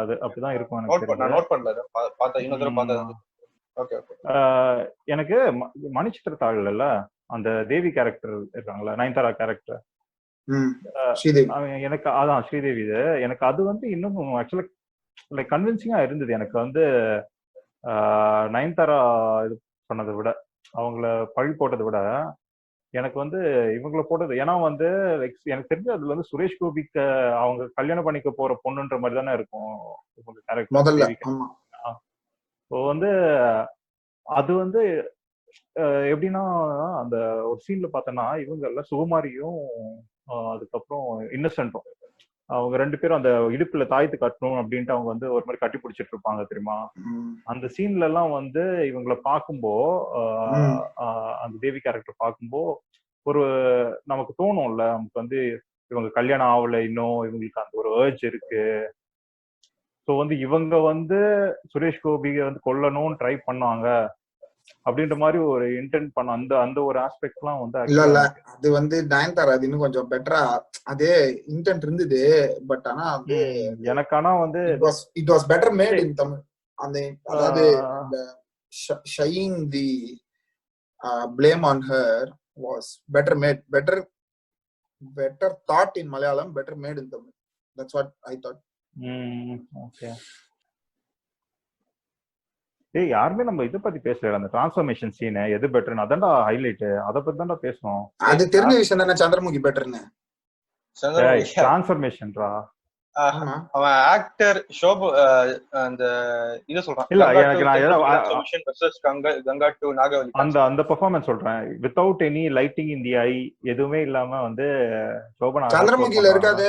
அது அப்படிதான் இருக்கும். நான் நோட் பண்ணல, பார்த்தேன் இன்னொரு தடவை பார்த்தேன். Okay okay. எனக்கு மணிச்சித்திரத்தாழ்ல அந்த தேவி கேரக்டர் இருக்காங்களா, நயன்தாரா கேரக்டர், எனக்கு அதான் ஸ்ரீதேவி. இது எனக்கு அது வந்து இன்னும் ஆக்சுவலா லைக் கன்வின்சிங்கா இருந்தது. எனக்கு வந்து நயன்தாரா இது பண்ணதை விட, அவங்கள பழி போட்டதை விட எனக்கு வந்து இவங்களை போட்டது. ஏன்னா வந்து எனக்கு தெரிஞ்சு அதுல வந்து சுரேஷ் கோபிக்கு அவங்க கல்யாணம் பண்ணிக்க போற பொண்ணுன்ற மாதிரி தானே இருக்கும் இவங்க கேரக்டர். ஸோ வந்து அது வந்து எப்படின்னா அந்த ஒரு சீன்ல பார்த்தோன்னா இவங்க எல்லாம் சுகுமாரியும் அதுக்கப்புறம் இன்னசென்ட்டும் அவங்க 2 பேரும் அந்த இடுப்புல தாயத்து கட்டணும் அப்படின்ட்டு அவங்க வந்து ஒரு மாதிரி கட்டி பிடிச்சிட்டு இருப்பாங்க தெரியுமா. அந்த சீன்ல எல்லாம் வந்து இவங்களை பார்க்கும்போ அந்த தேவி கேரக்டர் பார்க்கும்போ ஒரு நமக்கு தோணும்ல, நமக்கு வந்து இவங்க கல்யாணம் ஆகல இன்னும், இவங்களுக்கு அந்த ஒரு ஏர்ஜ் இருக்கு. ஸோ வந்து இவங்க வந்து சுரேஷ் கோபியை வந்து கொல்லணும்னு ட்ரை பண்ணாங்க அப்படின்ற மாதிரி ஒரு இன்டென்ட் பண்ண அந்த ஒரு ஆஸ்பெக்ட்லாம் வந்து இல்ல அது வந்து நயன்தாரா அது இன்னும் கொஞ்சம் பெட்டரா அதே இன்டென்ட் இருந்தது. பட் ஆனா வந்து எனக்கு ஆனா வந்து it was better made in Tamil. அந்த அதாவது ஷையிங் தி blame on her was better made, better thought in Malayalam, better made in Tamil. That's what I thought. Okay. யாருமே நம்ம இதை பத்தி பேசல, அந்த டிரான்ஸ்ஃபர்மேஷன் சீன் எது பெட்டர்னு அதான்டா ஹைலைட். அதை பத்தி தான்டா பேசணும். அது தெரிஞ்ச விஷயம் தானே சந்திரமுகி பெட்டர்னு. டிரான்ஸ்ஃபர்மேஷன்ரா அவன் ஆக்டர் ஷோபு அந்த இது சொல்றான். இல்ல கங்கா எனக்கு to நான் Temple ஏதாவது Transformation versus Ganga to Nagavali அந்த அந்த பெர்ஃபார்மன்ஸ் சொல்றேன். வித்தவுட் எனி லைட்டிங் இன் தி ஐ, எதுவுமே இல்லாம வந்து சோபனா சந்திரமுகில இருக்காது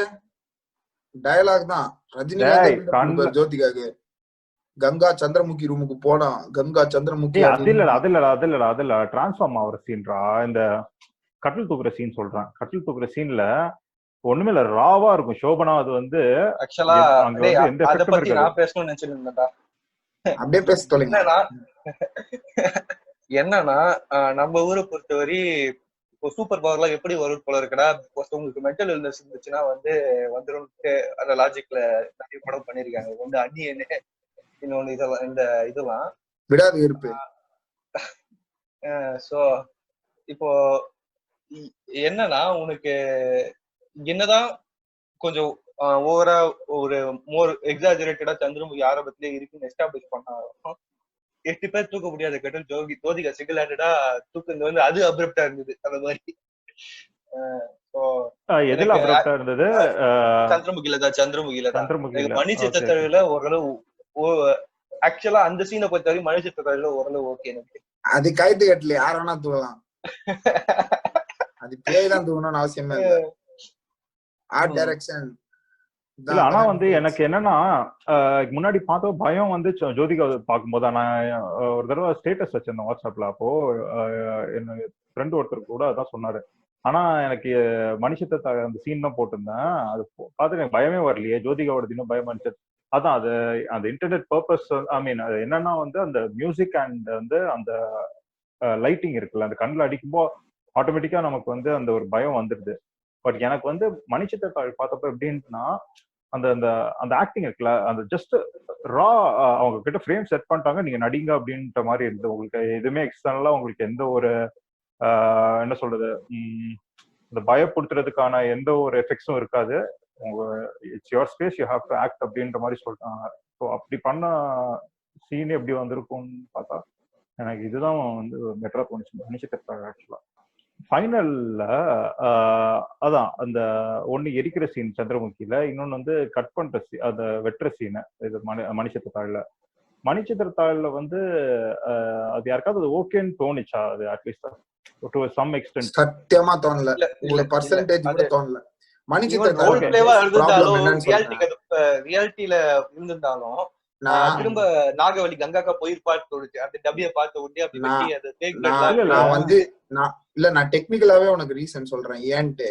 டயலாக் தான் ரஜினிகாந்த் ஜோதிகாக்கு. கங்கா சந்திரமுகி ரூமுக்கு போனா கங்கா சந்திரமுகி அதுல டிரான்ஸ்ஃபார்ம் ஆகுற சீன்ரா. இந்த கட்டில் தூக்குற சீன் சொல்றான். கட்டில் தூக்குற சீன்ல ஒண்ணுமே இல்ல, ராவா இருக்கும் சோபனா. அது வந்து ஆக்சுவலா அத பத்தி நான் பேசணும்னு நினைச்சிருந்தேன்டா. அப்படியே பேச தொலைங்க. என்னன்னா நம்ம ஊரை பொறுத்தவரை இப்போ சூப்பர் பவர் எல்லாம் எப்படி வரும் போல இருக்கடா, உங்களுக்கு மென்டல் இல்னஸ் இருந்துச்சுன்னா வந்து வந்துடும் அந்த லாஜிக்ல நிறைய படம் பண்ணிருக்காங்க. ஒன்று அந்நியனே, இன்னொன்னு இதெல்லாம் இந்த இதெல்லாம் விடாது இருப்பு. சோ இப்போ என்னன்னா உனக்கு என்னதான் கொஞ்சம் ஓவரா ஒரு மோர் எக்ஸாஜரேட்டடா சந்திரமுகி ஆரம்பத்திலே இருக்குன்னு எஸ்டாப்ளிஷ் பண்ணாலும் 8 பேர் தூக்க முடியாத கட்டல் ஜோதிகா சிங்கிள் ஹேண்டடா தூக்குறது வந்து அது அப்ரப்டா இருந்தது. அந்த மாதிரி இருந்தது. சந்திரமுகில மணிச்சித்திரத்தாழ்வுல ஓரளவு ஆக்சுவலா அந்த சீனை பொறுத்தவரைக்கும் மணிச்சித்திரத்தாழ்வுல ஓரளவு ஓகே எனக்கு. அது கைது கட்டல யார வேணா தூக்கலாம். அது பேய் தான் தூக்கணும்னு அவசியமே இல்லை. ஆர்ட் டைரக்ஷன் இல்ல. ஆனா வந்து எனக்கு என்னன்னா முன்னாடி பார்த்த பயம் வந்து ஜோதிகா பார்க்கும்போது நான் ஒரு தடவை ஸ்டேட்டஸ் வச்சிருந்தேன் வாட்ஸ்அப்ல. அப்போ என்ன ஃப்ரெண்ட் ஒருத்தர் கூட அதான் சொன்னாரு. ஆனா எனக்கு மணிச்சித்திர அந்த சீன் தான் போட்டிருந்தேன். அது பார்த்து எனக்கு பயமே வரலையே. ஜோதிகாவோட இன்னும் பயம் மனுஷன். அதான் அது அந்த இன்டர்நெட் பர்பஸ். ஐ மீன் அது என்னன்னா வந்து அந்த மியூசிக் அண்ட் வந்து அந்த லைட்டிங் இருக்குல்ல, அந்த கண்ணில் அடிக்கும்போது ஆட்டோமேட்டிக்கா நமக்கு வந்து அந்த ஒரு பயம் வந்துடுது. பட் எனக்கு வந்து மணிச்சித்திர பார்த்தப்ப எப்படின்னா அந்த அந்த அந்த ஆக்டிங் இருக்குல்ல, அந்த ஜஸ்ட் ரா அவங்க கிட்ட ஃப்ரேம் செட் பண்ணிட்டாங்க, நீங்க நடிங்க அப்படின்ற மாதிரி இருந்தது. உங்களுக்கு எதுவுமே எக்ஸ்டர்னலா உங்களுக்கு எந்த ஒரு என்ன சொல்றது இந்த பயப்படுத்துறதுக்கான எந்த ஒரு எஃபெக்ட்ஸும் இருக்காது. உங்க it's your space, you have to act அப்படின்ற மாதிரி சொல்லிட்டாங்க. ஸோ அப்படி பண்ண சீன் எப்படி வந்திருக்கும்னு பார்த்தா எனக்கு இதுதான் வந்து பெட்டரா தோணுச்சு மணிச்சித்திர ஆக்சுவலா. ஃபைனல்ல அதான் அந்த ஒண்ணு எரிக்கிற சீன் சந்திரமுகில, இன்னொன்னு வந்து கட் பண்ற சீன், அந்த வெட்டுற சீனை இது மணிச்சித்திரத்தாழ்ல வந்து அது யாருக்காவது ஓகேன்னு தோணுச்சா? அது அட்லீஸ்ட் டு சம் எக்ஸ்டென்ட் சத்தியமா தோணல. ஒரு பர்சன்டேஜ் கூட தோணல. ரியாலிட்டியில இருந்திருந்தாலும் திரும்ப நாகவலி கங்காக்கா போயிருப்பான்னு தோணுச்சு. அந்த டபிய பார்த்த உடனே அப்படி வெட்டி அது நான் வந்து நான் டெக்னிக்கலாவே உனக்கு ரீசன் சொல்றேன். ஏன்ட்டு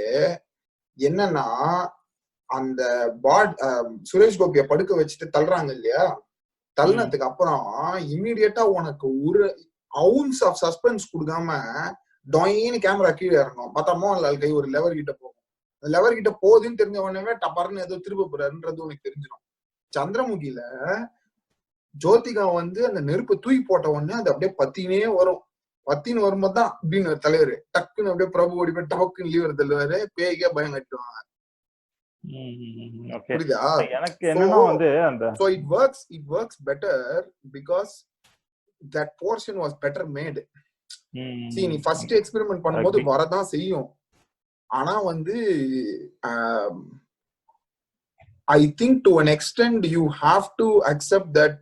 என்னன்னா அந்த சுரேஷ் கோபியை படுக்க வச்சுட்டு தள்ளுறாங்க இல்லையா, தள்ளினதுக்கு அப்புறம் இம்மீடியட்டா உனக்கு ஒரு அவுன்ஸ் ஆஃப் சஸ்பென்ஸ் கொடுக்காம டொயின்னு கேமரா கீழே இறங்கும். பார்த்தா மோகன் லால் கை ஒரு லெவர் கிட்ட போகும். அந்த லெவர் கிட்ட போகுதுன்னு தெரிஞ்ச உடனே டப்பர்னு ஏதோ திரும்ப போறாருன்றது உனக்கு தெரிஞ்சிடும். சந்திரமுகில ஜோதிகா வந்து அந்த நெருப்பு தூக்கி போட்ட உடனே அது அப்படியே பத்தினே வரும். பத்தின்னு வரும்போது தான் அப்படின்னு தலைவர் டக்குன்னு அப்படியே பிரபு ஓடி போய் டக்குன்னு லீவர் தள்ளுவாரு. பேய்க்கே பயம் கட்டுவாங்க. புரியுதா? எனக்கு என்னன்னா வந்து அந்த so it works better because that portion was better made. see நீ ஃபர்ஸ்ட் எக்ஸ்பெரிமெண்ட் பண்ணும்போது வரதான் செய்யும். ஆனா வந்து I think to an extent you have to accept that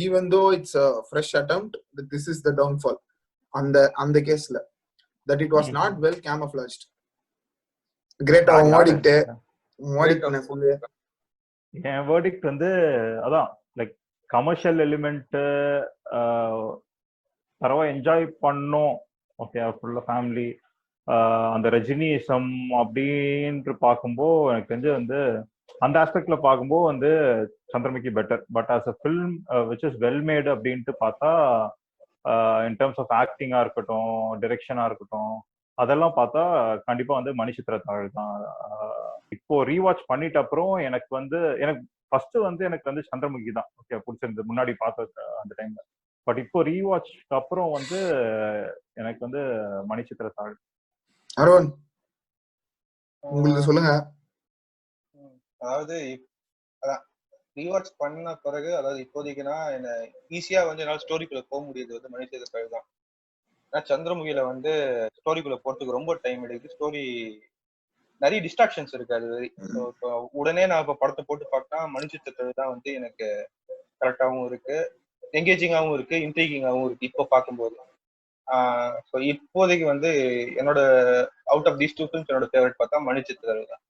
even though it's a fresh attempt, that this is the downfall. அந்த கேஸ்ல that it was not well camouflaged. Great verdict. N verdict வந்து அதான் like commercial element பரவா enjoy பண்ணோம். Okay, ஃபுல்லா family அந்த ரஜினிசம் அப்படின்ட்டு பார்க்கும்போது எனக்கு தெரிஞ்சு வந்து அந்த ஆஸ்பெக்ட்ல பார்க்கும்போது வந்து Chandramukhi better. But as a film which is well made அப்படின்ட்டு பார்த்தா இன் டர்ம்ஸ் ஆஃப் ஆக்டிங்கா இருக்கட்டும், டிரெக்ஷனா இருக்கட்டும், அதெல்லாம் பார்த்தா கண்டிப்பா வந்து மணிச்சித்திரத்தாழ் தான். இப்போ ரீவாட்ச் பண்ணிட்ட அப்புறம் எனக்கு ஃபர்ஸ்ட் வந்து எனக்கு வந்து சந்திரமுகி தான் ஓகே பிடிச்சிருந்தது முன்னாடி பார்த்த அந்த டைம்ல. பட் இப்போ ரீவாட்ச் அப்புறம் வந்து எனக்கு வந்து மணிச்சித்திரத்தாழ். அருண் உங்களுக்கு சொல்லுங்க. அதாவது ரீவாட்ச் பண்ண பிறகு, அதாவது இப்போதைக்குன்னா என்ன ஈஸியா வந்து என்னால ஸ்டோரிக்குள்ள போக முடியுது வந்து மணிச்சித்திரத்தாழ் தான். ஏன்னா சந்திரமுகியில வந்து ஸ்டோரிக்குள்ள போறதுக்கு ரொம்ப டைம் எடுக்குது. ஸ்டோரி நிறைய டிஸ்ட்ராக்ஷன்ஸ் இருக்கு. அது இப்போ உடனே நான் இப்ப படத்தை போட்டு பார்த்தா மணிச்சித்திரத்தாழ் தான் வந்து எனக்கு கரெக்டாகவும் இருக்கு, என்கேஜிங்காகவும் இருக்கு, இன்ட்ரீகிங்காகவும் இருக்கு இப்போ பார்க்கும்போது. ஸோ இப்போதைக்கு வந்து என்னோட out of these two films என்னோட ஃபேவரட் பார்த்தா மணிச்சித்திரத்தாழ் தான்.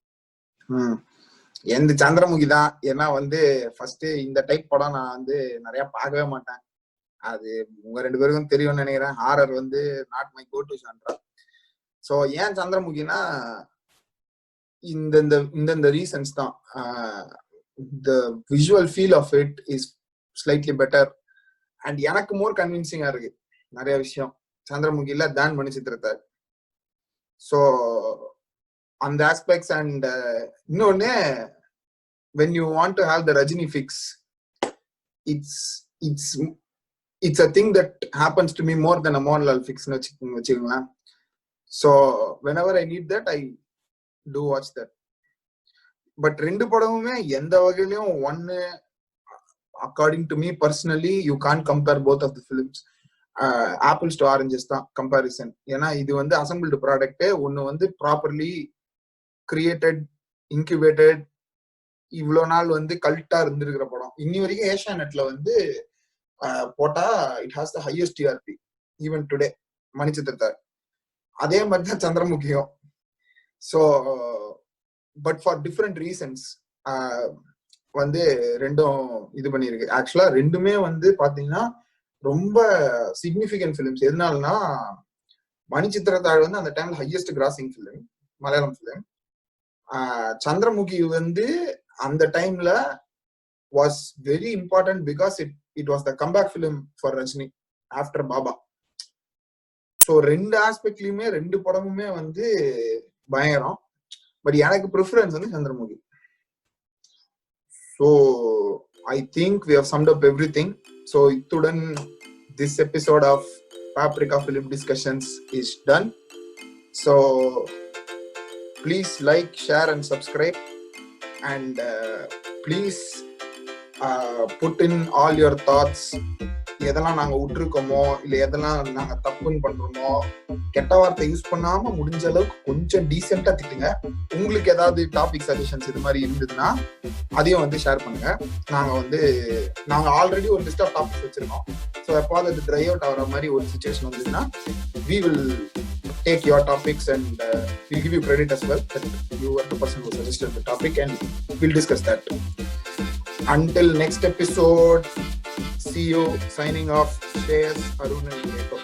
எந்த சந்திரமுகி தான். ஏன்னா வந்து ஃபர்ஸ்ட் இந்த டைப் படம் நான் வந்து நிறைய பார்க்கவே மாட்டேன். அது உங்க 2 பேருக்கும் தெரியும்னு நினைக்கிறேன். ஹாரர் வந்து not my go to genre. So ஏன் சந்திரமுகினா இந்த ரீசன்ஸ் தான். The visual feel of it is slightly better and எனக்கு மோர் கன்வின்சிங்கா இருக்கு நிறைய விஷயம் சந்திரமுகில தான் மணிச்சித்திரத்தாழ். ஸோ அந்த ஆஸ்பெக்ட்ஸ் அண்ட் இன்னொன்னு when you want to have the Rajini fix, it's a thing that happens to me more than a Mohan Lal fix nu vechukanga. So whenever I need that I do watch that. But rendu padavume endha vagailiyum one, according to me personally, you can't compare both of the films. Apples to oranges தான் comparison. ஏன்னா இது வந்து assembled product. ஒன்னு வந்து properly created, incubated, இவ்வளோ நாள் வந்து கல்ட்டா இருந்திருக்கிற படம். இன்னி வரைக்கும் ஏஷியாநெட்ல வந்து போட்டா it has the highest TRP even today Manichitrathazhu. அதே மாதிரி தான் சந்திரமுகியும். So but for different reasons வந்து ரெண்டும் இது பண்ணியிருக்கு. ஆக்சுவலா ரெண்டுமே வந்து பாத்தீங்கன்னா ரொம்ப சிக்னிஃபிகன்ட் ஃபிலிம்ஸ். எதனாலனா மணிச்சித்திரத்தாழ் வந்து அந்த டைம்ல highest crossing film, Malayalam film. Chandramukhi வந்து அந்த டைம்ல was very important because it was the comeback film for Rajini after Baba. So ரெண்டு ஆஸ்பெக்ட்லயுமே ரெண்டு படமுமே வந்து பயங்கரம். பட் எனக்கு ப்ரிஃபரன்ஸ் வந்து Chandramukhi. So I think we have summed up everything. So இத்துடன் this episode of Paprika Film Discussions is done. So please like, share and subscribe, and please put in all your thoughts. எதெல்லாம் நாங்க விட்டுருக்கோமோ இல்ல எதெல்லாம் நாங்க தப்புன்னு பண்றோமோ, கெட்ட வார்த்தை யூஸ் பண்ணாம முடிஞ்ச அளவுக்கு கொஞ்சம் டீசெண்டா திட்டுங்க. உங்களுக்கு ஏதாவது டாபிக் சஜஷன்ஸ் இது மாதிரி இருந்ததுன்னா அதையும் வந்து ஷேர் பண்ணுங்க. நாங்க ஆல்ரெடி ஒரு லிஸ்ட் ஆஃப் டாபிக்ஸ் வச்சிருக்கோம். ஸோ எப்போது அது ட்ரை அவுட் ஆகிற மாதிரி ஒரு சுச்சுவேஷன் வந்ததுன்னா we will take your topics and we'll give you credit as well that you are the person who suggested the topic and we'll discuss that. Until next episode, see you. Signing off, Shreyas, Arun and Reto.